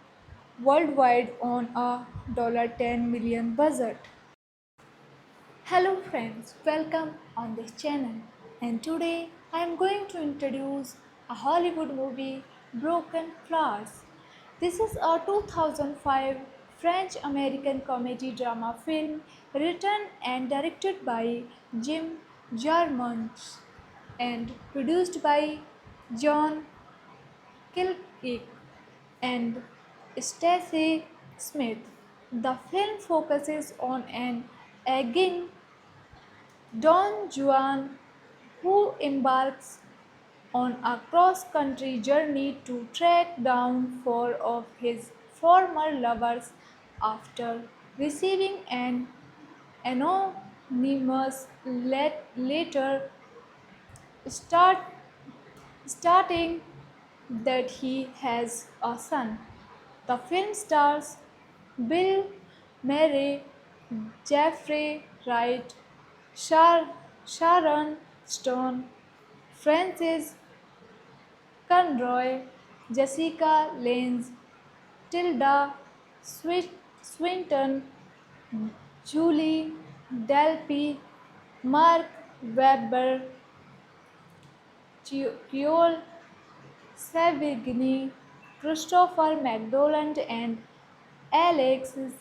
worldwide on a $10 million budget. Hello friends, welcome on this channel, and today I am going to introduce a Hollywood movie, Broken Flowers. This is a 2005 French-American comedy drama film written and directed by Jim Jarmusch and produced by John Killick and Stacey Smith. The film focuses on an aging Don Juan, who embarks on a cross country journey to track down four of his former lovers after receiving an anonymous letter start, stating that he has a son. The film stars Bill Murray, Jeffrey Wright, Sharon Stone, Frances Conroy, Jessica Lange, Tilda Swinton, Julie Delpy, Mark Webber, Keol Savigny, Christopher McDonald, and Alexis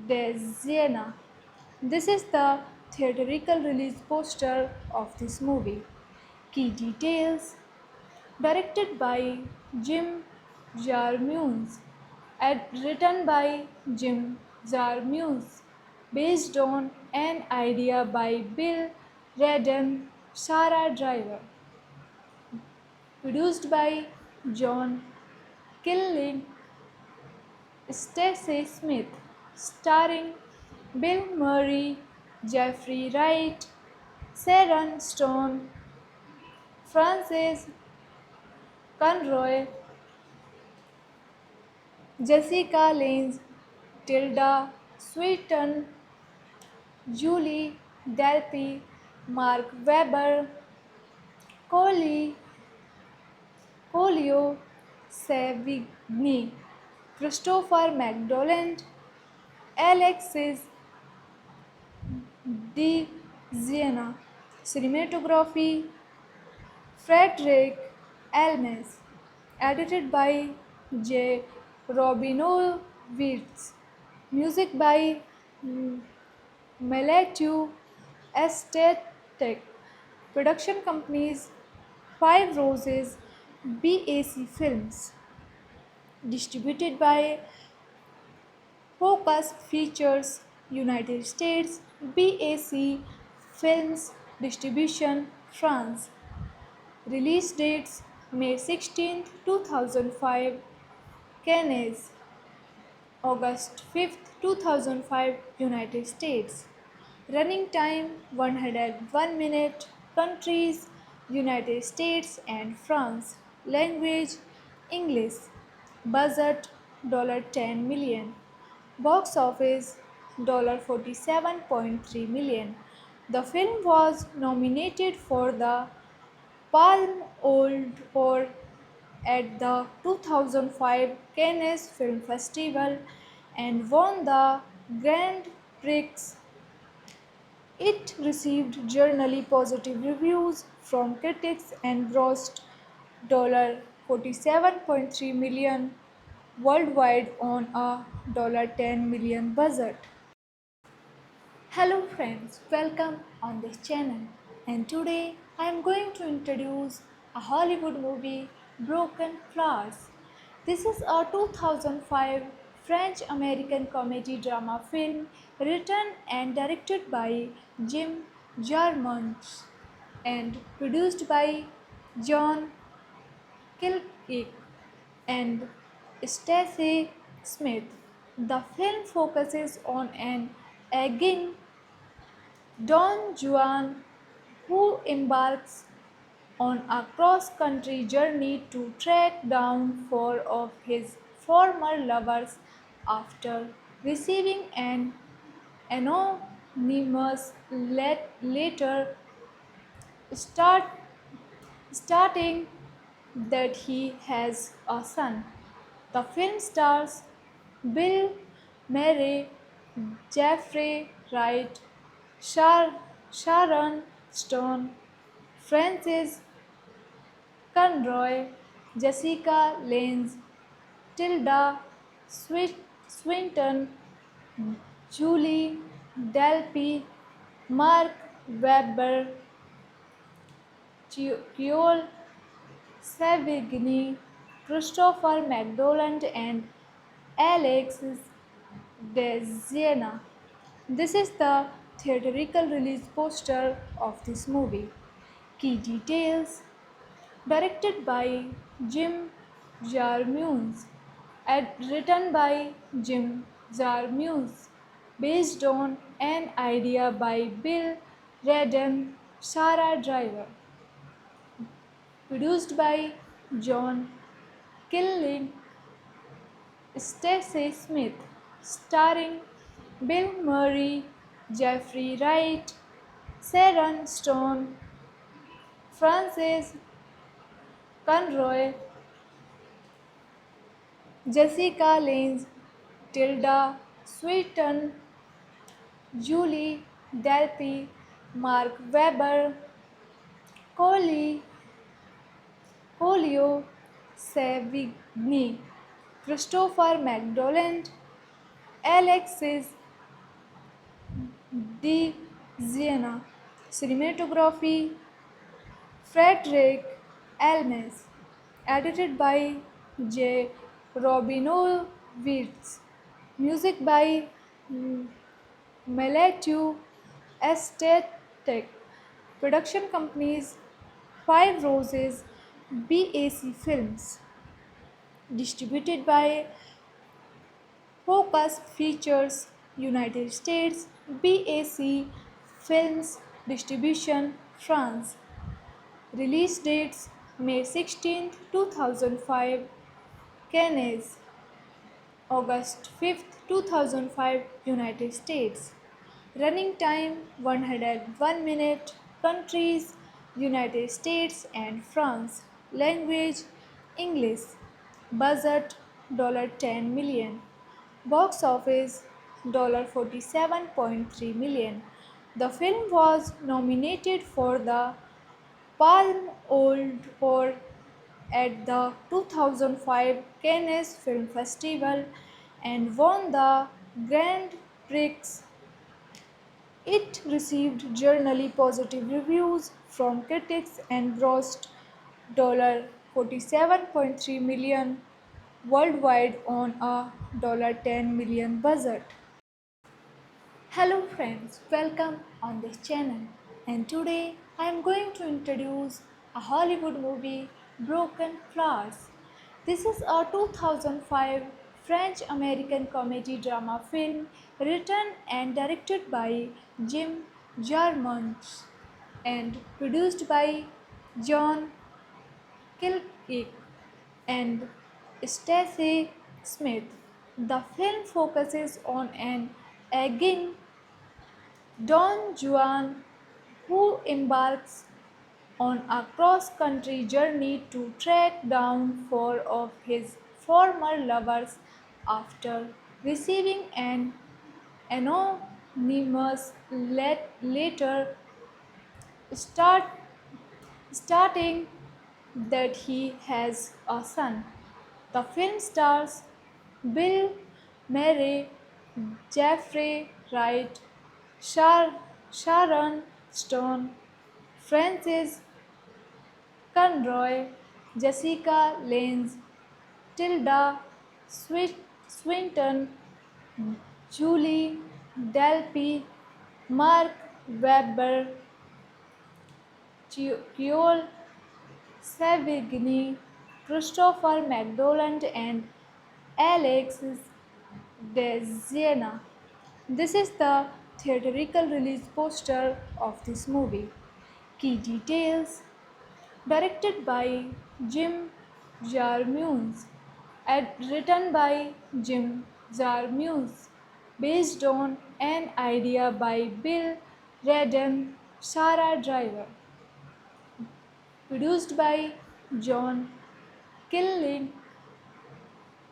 Desiena. This is the theatrical release poster of this movie. Key details: directed by Jim Jarmusch, written by Jim Jarmusch, based on an idea by Bill Redden, Sarah Driver, produced by John Killing, Stacey Smith, starring Bill Murray, Jeffrey Wright, Sharon Stone, Frances Conroy, Jessica Lange, Tilda Sweeten, Julie Delpy, Mark Webber, Coley, Colio Savigny, Christopher McDonald, Alexis de Siena, cinematography Frederick Elmes, edited by J. Robinowitz, music by Meletu Estetic, production companies Five Roses, BAC Films, distributed by Focus Features United States, BAC Films Distribution France. Release dates May 16, 2005, Cannes, August 5, 2005, United States. Running time 101 minute. Countries United States and France. Language English. Budget $10 million. Box office $47.3 million. The film was nominated for the Palme d'Or at the 2005 Cannes Film Festival and won the Grand Prix. It received generally positive reviews from critics and grossed $47.3 million worldwide on a $10 million budget. Hello friends, welcome on this channel. And today I am going to introduce a Hollywood movie, Broken Flowers. This is a 2005 French-American comedy drama film written and directed by Jim Jarmusch and produced by John Killick and Stacey Smith. The film focuses on an aging Don Juan, who embarks on a cross-country journey to track down four of his former lovers after receiving an anonymous letter start, stating that he has a son. The film stars Bill Murray, Jeffrey Wright, Sharon Stone, Francis Conroy, Jessica Lange, Tilda Swinton, Julie Delpy, Mark Webber, Joel Savigny, Christopher McDonald, and Alexis de Siena. This is the theatrical release poster of this movie. Key details: directed by Jim Jarmusch, written by Jim Jarmusch, based on an idea by Bill Redden, Sarah Driver, produced by John Killing, Stacey Smith, starring Bill Murray, Jeffrey Wright, Sharon Stone, Frances Conroy, Jessica Lange, Tilda Swinton, Julie Delpy, Mark Webber, Coley, Colio Savigny, Christopher McDonald, Alexis de Siena, cinematography Frederick Elmes, edited by J. Robinowitz, music by Meletu Estetic, production companies Five Roses, BAC Films, distributed by Focus Features United States, BAC Films Distribution France. Release dates May 16, 2005, Cannes, August 5th, 2005, United States. Running time 101 minute. Countries United States and France. Language English. Budget $10 million. Box office $47.3 million. The film was nominated for the Palme d'Or at the 2005 Cannes Film Festival and won the Grand Prix. It received generally positive reviews from critics and grossed $47.3 million worldwide on a $10 million budget. Hello friends, welcome on this channel. And today I am going to introduce a Hollywood movie, Broken Flowers. This is a 2005 French-American comedy drama film written and directed by Jim Jarmusch and produced by John Killick and Stacey Smith. The film focuses on an aging Don Juan, who embarks on a cross-country journey to track down four of his former lovers after receiving an anonymous letter start, stating that he has a son. The film stars Bill Murray, Jeffrey Wright, Sharon Stone, Frances Conroy, Jessica Lange, Tilda Swinton, Julie Delpy, Mark Webber, Joel Savigny, Christopher McDonald, and Alexis DeZiena. This is the theatrical release poster of this movie. Key details: directed by Jim Jarmusch, written by Jim Jarmusch, based on an idea by Bill Redden, Sarah Driver, produced by John Killing,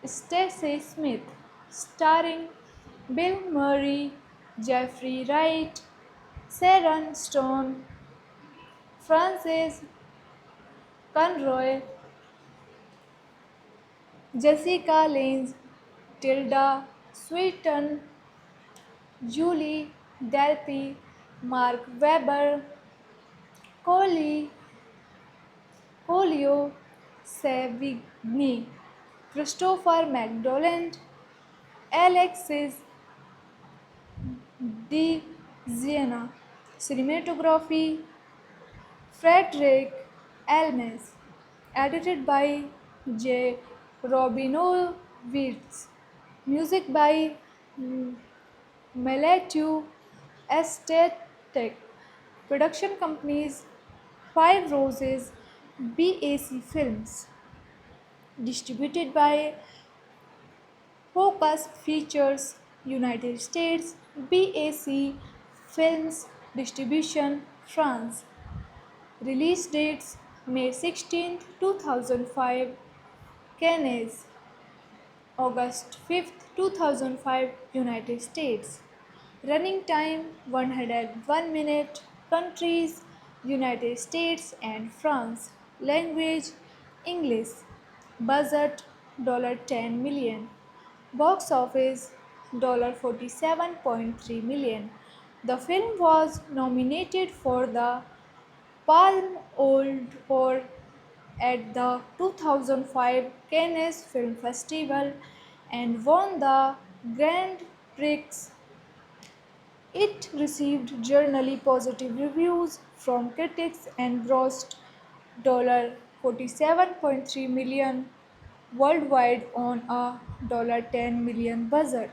Stacey Smith, starring Bill Murray, Jeffrey Wright, Sharon Stone, Frances Conroy, Jessica Lange, Tilda Swinton, Julie Delpy, Mark Webber, Coley, Colio Savigny, Christopher McDonald, Alexis DeZiena. Cinematography Frederick Elmes. Edited by J. Robinowitz. Music by Matthew Estatek. Production companies Five Roses, BAC Films. Distributed by Focus Features United States, BAC Films Distribution France. Release dates May 16, 2005, Cannes, August 5th, 2005, United States. Running time 101 minute. Countries United States and France. Language English. Budget $10 million. Box office $47.3 million. The film was nominated for the Palme d'Or at the 2005 Cannes Film Festival and won the Grand Prix. It received generally positive reviews from critics and grossed $47.3 million worldwide on a $10 million budget.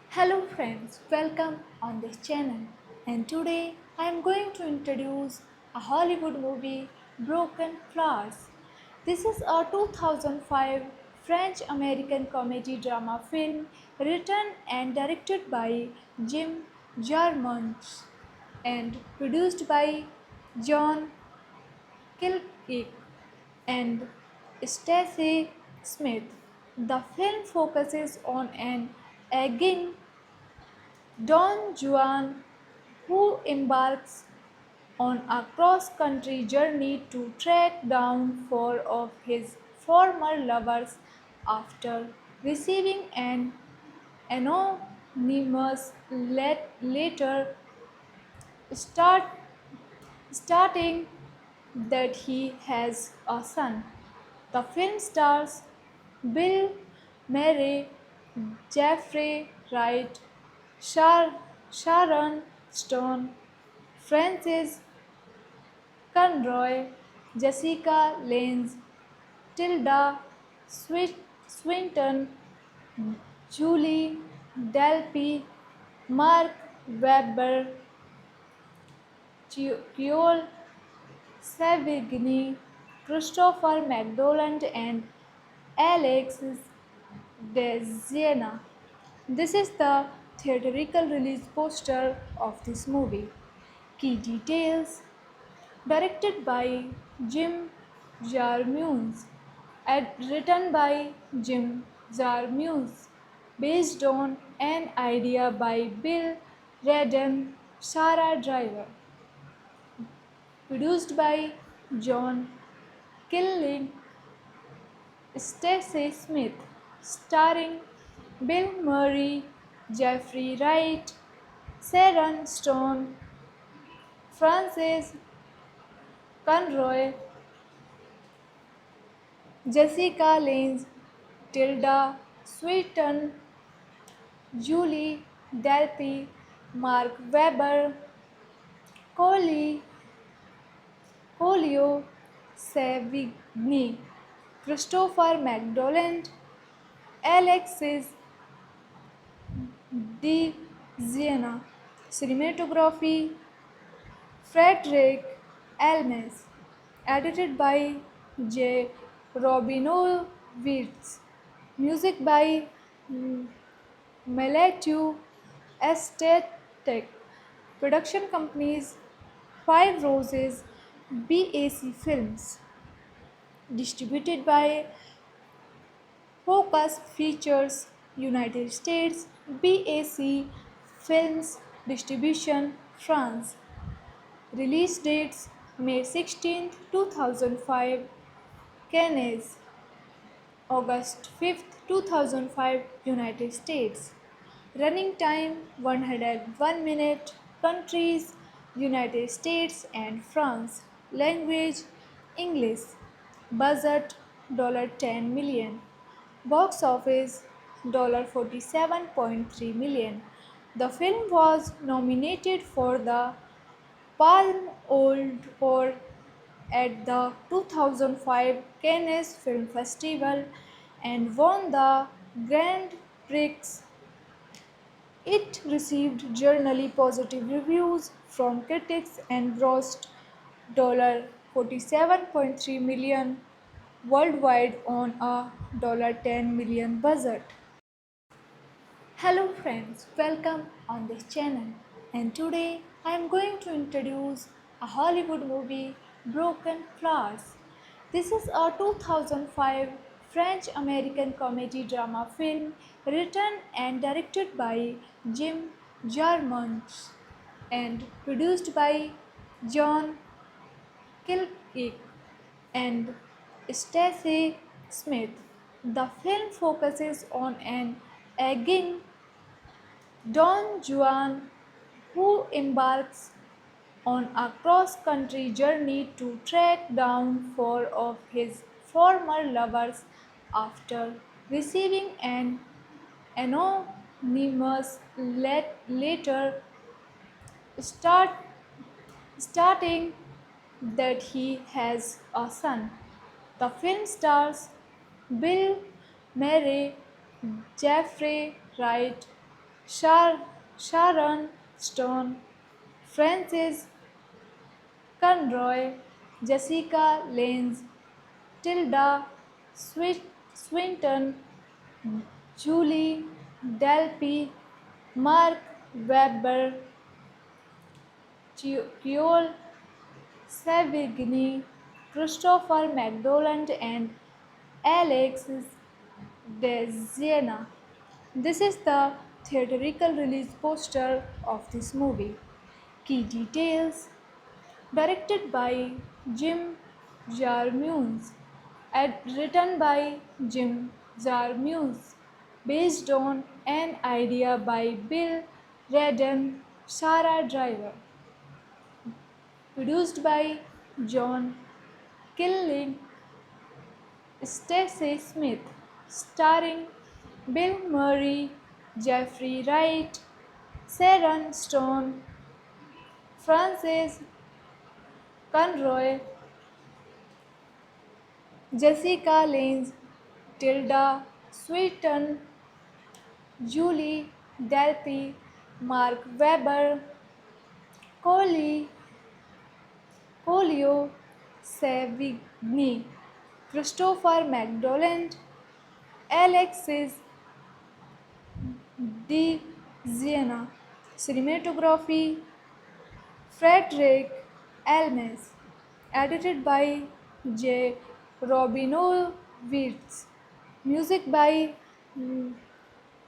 Hello friends, welcome on this channel. And today I am going to introduce a Hollywood movie, Broken Flowers. This is a 2005 French American comedy drama film written and directed by Jim Jarmusch and produced by John Killick and Stacey Smith. The film focuses on an aging Don Juan who embarks on a cross country journey to track down four of his former lovers after receiving an anonymous letter start, starting that he has a son. The film stars Bill Murray, Jeffrey Wright, Sharon Stone, Francis Conroy, Jessica Lange, Tilda Swinton, Julie Delpy, Mark Webber, Creole Savigny, Christopher McDonald, and Alex Desiena. This is the theatrical release poster of this movie. Key details: directed by Jim Jarmusch, written by Jim Jarmusch, based on an idea by Bill Redden, Sarah Driver, produced by John Killing, Stacey Smith, starring Bill Murray, Jeffrey Wright, Sharon Stone, Frances Conroy, Jessica Lange, Tilda Swinton, Julie Delpy, Mark Webber, Coley, Colio Savigny, Christopher McDonald, Alexis De Siena. Cinematography Frederick Elmes. Edited by J. Robinowitz. Music by Matthew Estatek. Production companies Five Roses BAC Films. Distributed by Focus Features United States BAC Films Distribution France. Release dates May 16, 2005 Cannes, August 5, 2005 United States. Running time 101 minute. Countries United States and France. Language English. Budget $10 million. Box office $47.3 million. The film was nominated for the Palme d'Or at the 2005 Cannes Film Festival and won the Grand Prix. It received generally positive reviews from critics and grossed $47.3 million worldwide on a $10 million budget. Hello friends, welcome on this channel, and today I am going to introduce a Hollywood movie, Broken Flowers. This is a 2005 French American comedy drama film written and directed by Jim Jarmusch and produced by John Killick and Stacey Smith. The film focuses on an aging Don Juan who embarks on a cross country journey to track down four of his former lovers after receiving an anonymous letter start, starting that he has a son. The film stars Bill Murray, Jeffrey Wright, Sharon Stone, Francis Conroy, Jessica Lange, Tilda Swinton, Julie Delpy, Mark Webber, Creole Savigny, Christopher McDonald, and Alexis Desiena. This is the theatrical release poster of this movie. Key details: directed by Jim Jarmusch, written by Jim Jarmusch, based on an idea by Bill Redden, Sarah Driver, produced by John Killing, Stacey Smith, starring Bill Murray, Jeffrey Wright, Sharon Stone, Frances Conroy, Jessica Lange, Tilda Swinton, Julie Delpy, Mark Webber, Coley, Colio Savigny, Christopher McDonald, Alexis De Siena. Cinematography Frederick Elmes. Edited by J. Robinowitz. Music by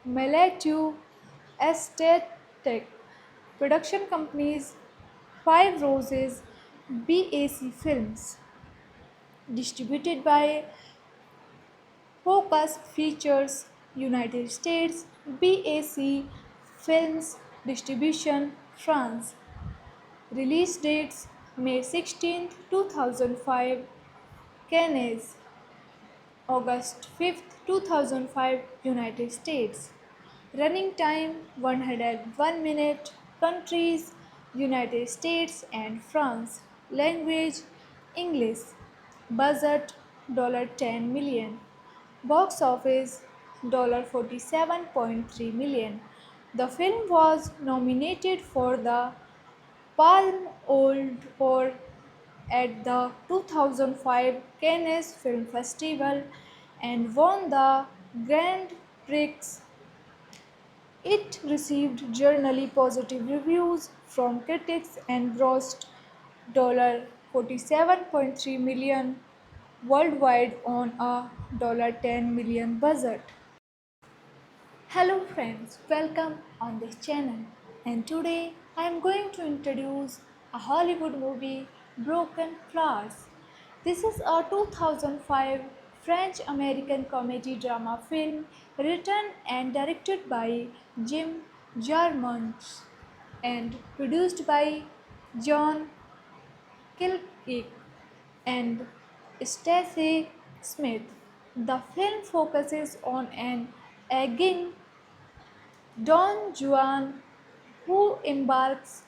Meletu Estetic. Production companies Five Roses BAC Films. Distributed by Focus Features United States BAC Films Distribution France. Release dates May 16, 2005, Cannes, August 5, 2005, United States. Running time 101 minute. Countries United States and France. Language English. Budget $10 million. Box office $47.3 million. The film was nominated for the Palme d'Or at the 2005 Cannes Film Festival and won the Grand Prix. It received generally positive reviews from critics and grossed $47.3 million worldwide on a $10 million budget. Hello friends, welcome on this channel, and today I am going to introduce a Hollywood movie, Broken Flowers. This is a 2005 French-American comedy drama film written and directed by Jim Jarmusch and produced by John Killick and Stacey Smith. The film focuses on an aging Don Juan, who embarks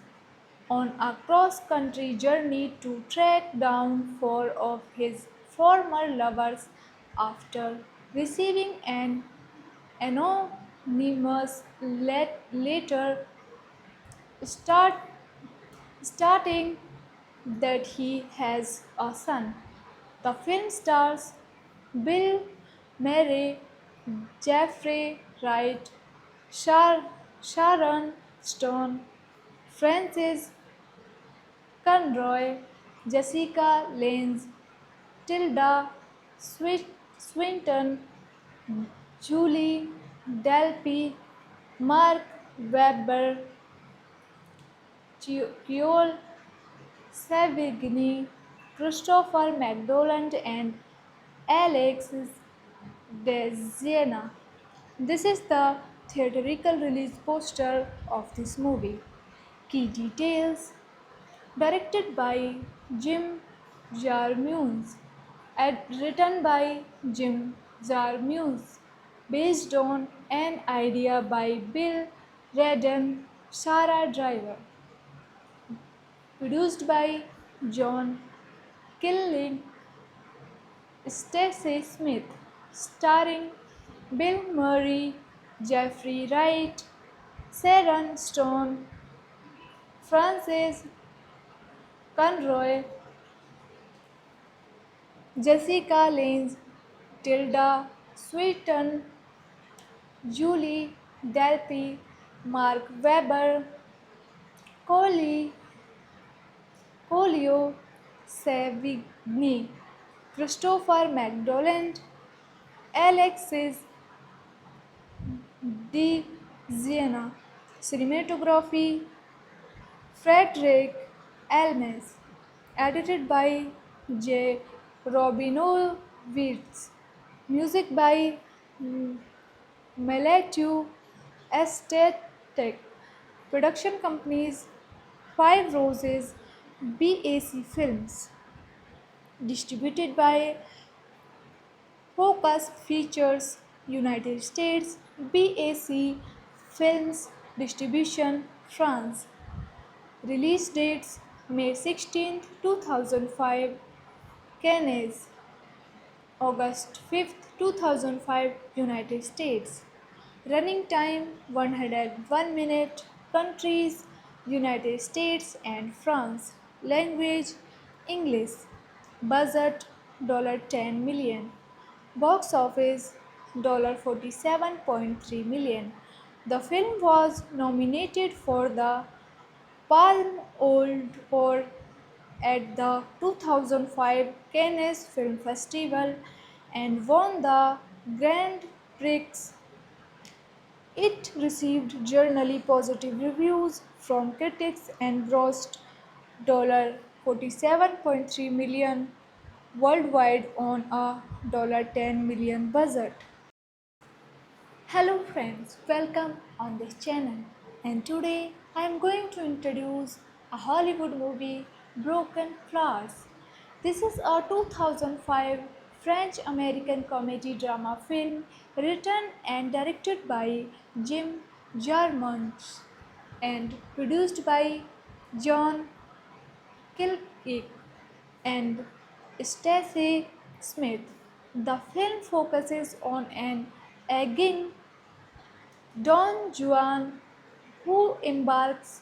on a cross country journey to track down four of his former lovers after receiving an anonymous letter start, stating that he has a son. The film stars Bill Murray, Jeffrey Wright, Sharon Stone, Frances Conroy, Jessica Lange, Tilda Swinton, Julie Delpy, Mark Webber, Creole Savigny, Christopher McDonald, and Alexis Desiena. This is the theatrical release poster of this movie. Key details: directed by Jim Jarmusch, written by Jim Jarmusch, based on an idea by Bill Redden, Sarah Driver, produced by John Killing, Stacey Smith, starring Bill Murray, Jeffrey Wright, Sharon Stone, Frances Conroy, Jessica Lange, Tilda Sweeton, Julie Delpy, Mark Webber, Coley, Colio Savigny, Christopher McDonald, Alexis de Siena, cinematography Frederick Elmes, edited by J. Robinowitz, music by Meletu Estetic, production companies Five Roses, BAC Films, distributed by Focus Features United States, BAC Films Distribution France. Release dates May 16, 2005, Cannes, August 5, 2005, United States. Running time 101 minute. Countries United States and France. Language English. Budget $10 million. Box office $47.3 million. The film was nominated for the Palme d'Or at the 2005 Cannes Film Festival and won the Grand Prix. It received generally positive reviews from critics and grossed $47.3 million worldwide on a $10 million budget. Hello friends, welcome on this channel. And today I am going to introduce a Hollywood movie, Broken Flowers. This is a 2005 French-American comedy drama film written and directed by Jim Jarmusch and produced by John Killick and Stacey Smith. The film focuses on an aging Don Juan, who embarks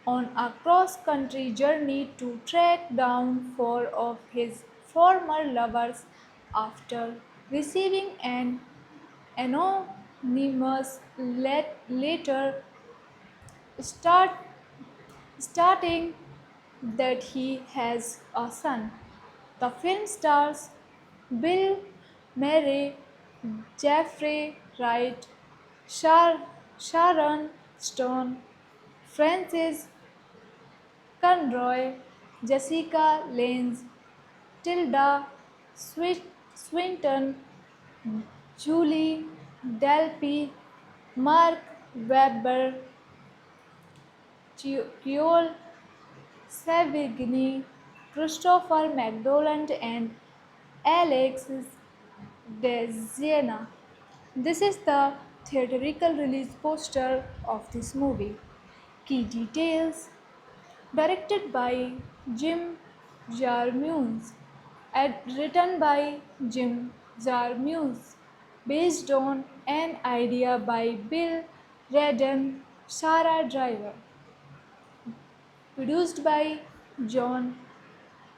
on a cross-country journey to track down four of his former lovers after receiving an anonymous letter start, stating that he has a son. The film stars Bill Murray, Jeffrey Wright, Sharon Stone, Francis Conroy, Jessica Lange, Tilda Swinton, Julie Delpy, Mark Webber, Joel Savigny, Christopher McDonald, and Alexis de Siena. This is the theatrical release poster of this movie. Key details: directed by Jim Jarmusch, written by Jim Jarmusch, based on an idea by Bill Redden, Sarah Driver, produced by John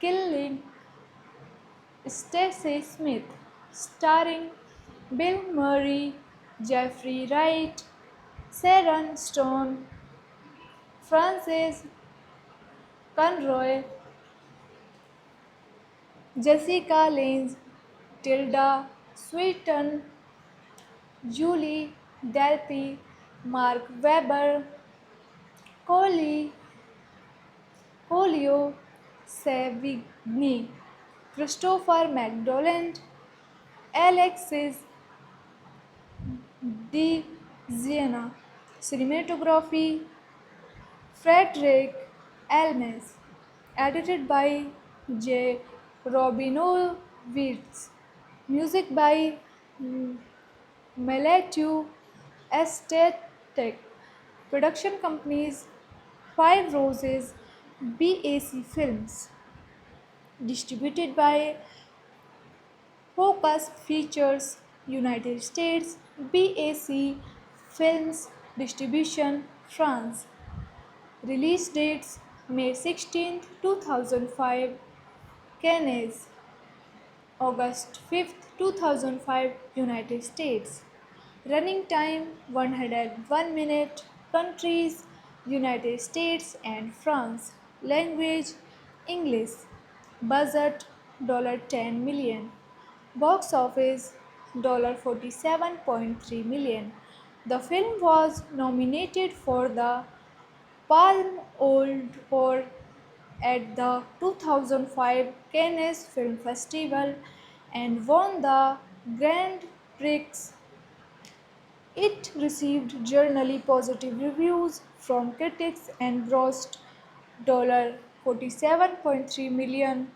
Killing, Stacey Smith, starring Bill Murray, Jeffrey Wright, Sharon Stone, Frances Conroy, Jessica Lange, Tilda Swinton, Julie Delpy, Mark Webber, Coley, Colio Savigny, Christopher McDonald, Alexis de Siena, cinematography Frederick Elmes, edited by J. Robinowitz, music by Meletu Estetic, production companies Five Roses, BAC Films, distributed by Focus Features United States, BAC Films Distribution France. Release dates May 16, 2005, Cannes, August 5th, 2005, United States. Running time 101 minute. Countries United States and France. Language English. Budget $10 million. Box office $47.3 million. The film was nominated for the Palme d'Or at the 2005 Cannes Film Festival and won the Grand Prix. It received generally positive reviews from critics and grossed $47.3 million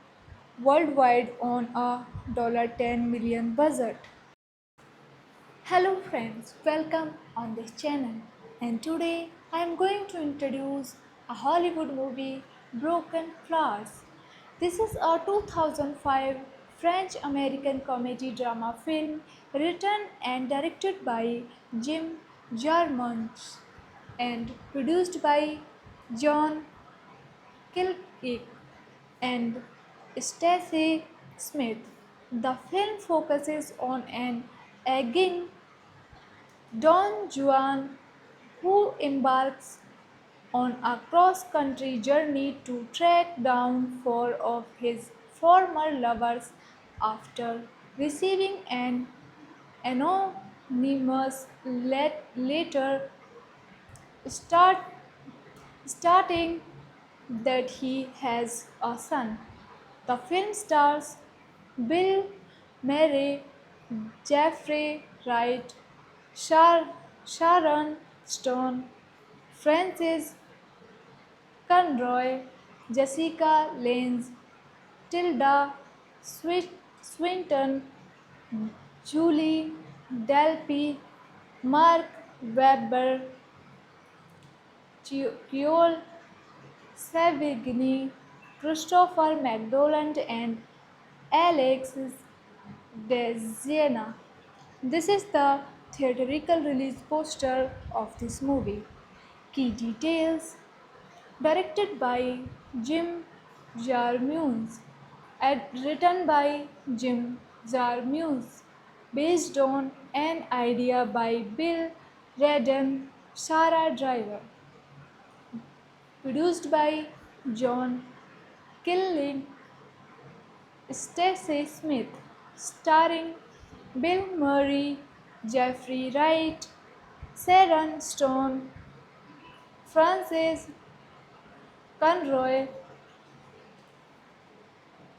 worldwide on a $10 million budget. Hello friends, welcome on this channel. And today I am going to introduce a Hollywood movie, Broken Flowers. This is a 2005 French-American comedy drama film written and directed by Jim Jarmusch and produced by John Killick and Stacey Smith. The film focuses on an aging Don Juan, who embarks on a cross-country journey to track down four of his former lovers after receiving an anonymous letter start, stating that he has a son. The film stars Bill Murray, Jeffrey Wright, Sharon Stone, Francis Conroy, Jessica Lange, Tilda Swinton, Julie Delpy, Mark Webber, Joel Savigny, Christopher McDonald, and Alexis Desiena. This is the theatrical release poster of this movie. Key details: directed by Jim Jarmusch, written by Jim Jarmusch, based on an idea by Bill Redden, Sarah Driver, produced by John Killing, Stacey Smith, starring Bill Murray, Jeffrey Wright, Sharon Stone, Frances Conroy,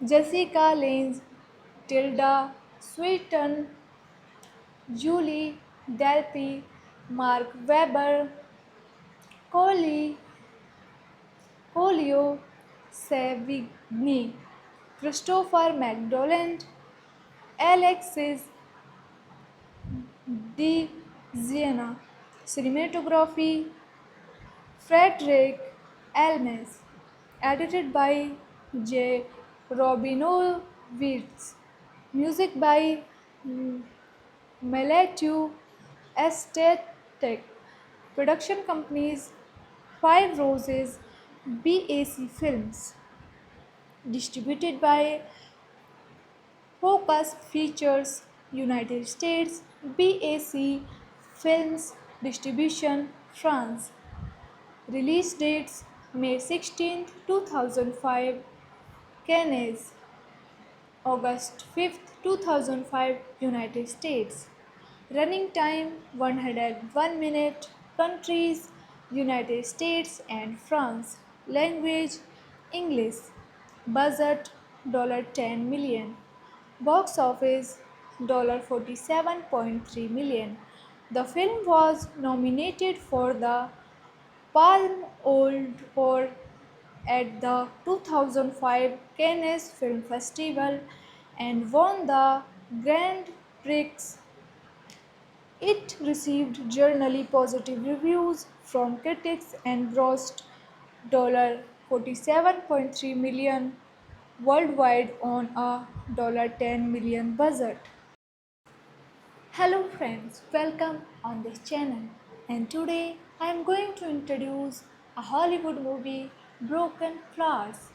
Jessica Lange, Tilda Swinton, Julie Delpy, Mark Webber, Coley, Colio Savigny, Christopher McDonald, Alexis De Siena. Cinematography Frederick Elmes. Edited by J. Robinowitz. Music by Matthew Estatek. Production companies Five Roses BAC Films. Distributed by Focus Features United States, BAC Films Distribution France. Release dates May 16, 2005, Cannes, August 5th, 2005, United States. Running time 101 minute. Countries United States and France. Language English. Budget $10 million. Box office $47.3 million. The film was nominated for the Palme d'Or at the 2005 Cannes Film Festival and won the Grand Prix. It received generally positive reviews from critics and grossed $47.3 million worldwide on a $10 million budget. Hello friends, welcome on this channel. And today I am going to introduce a Hollywood movie, Broken Flowers.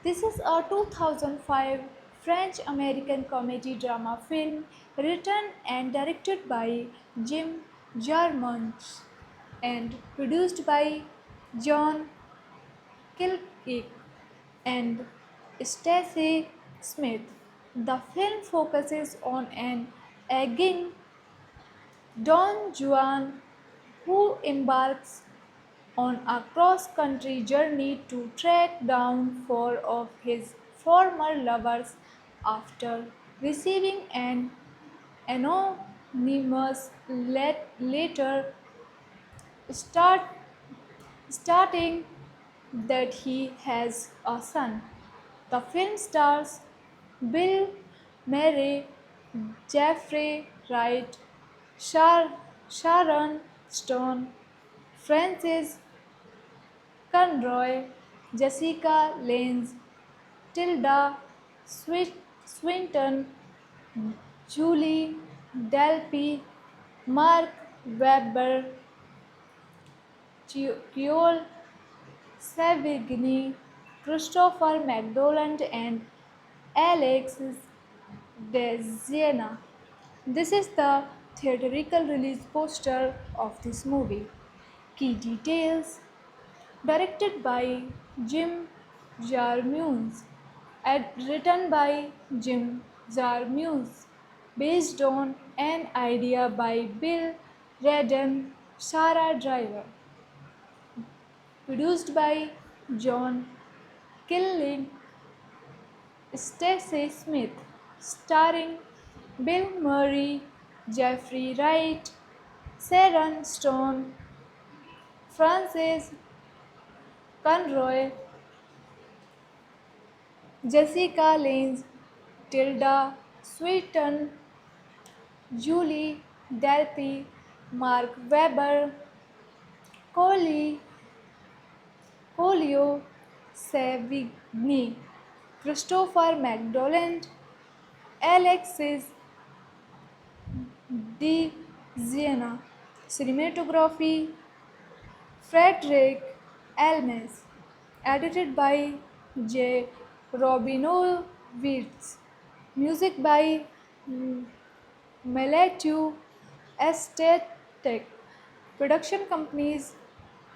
This is a 2005 French American comedy drama film written and directed by Jim Jarmusch and produced by John Killick and Stacey Smith. The film focuses on an aging Don Juan who embarks on a cross-country journey to track down four of his former lovers after receiving an anonymous letter start, stating that he has a son. The film stars Bill Murray, Jeffrey Wright, Sharon Stone, Francis Conroy, Jessica Lange, Tilda Swinton, Julie Delpy, Mark Webber, Creole Savigny, Christopher McDonald, and Alex Desiena. This is the theatrical release poster of this movie. Key details: directed by Jim Jarmusch, written by Jim Jarmusch, based on an idea by Bill Redden, Sarah Driver, produced by John Killing, Stacey Smith, starring Bill Murray, Jeffrey Wright, Sharon Stone, Frances Conroy, Jessica Lange, Tilda Swinton, Julie Delpy, Mark Webber, Coley, Colio Savigny, Christopher McDonald, Alexis De Siena. Cinematography Frederick Elmes. Edited by J. Robinowitz. Music by Matthew Estatek. Production companies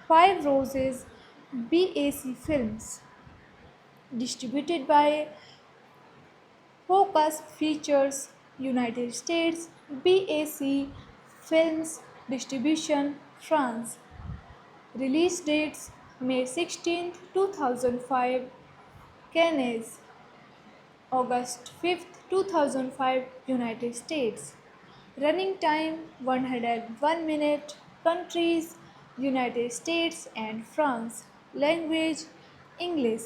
Five Roses BAC Films. Distributed by Focus Features United States BAC Films Distribution France. Release dates May 16, 2005 Cannes, August 5, 2005 United States. Running time 101 minute. Countries United States and France. Language English.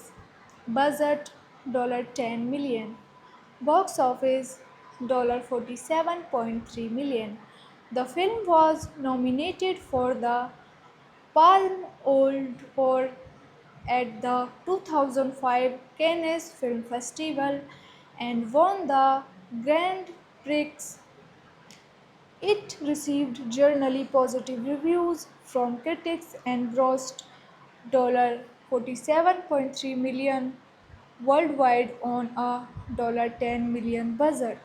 Budget $10 million. Box office $47.3 million. The film was nominated for the Palme d'Or at the 2005 Cannes Film Festival and won the Grand Prix. It received generally positive reviews from critics and grossed $47.3 million worldwide on a $10 million budget.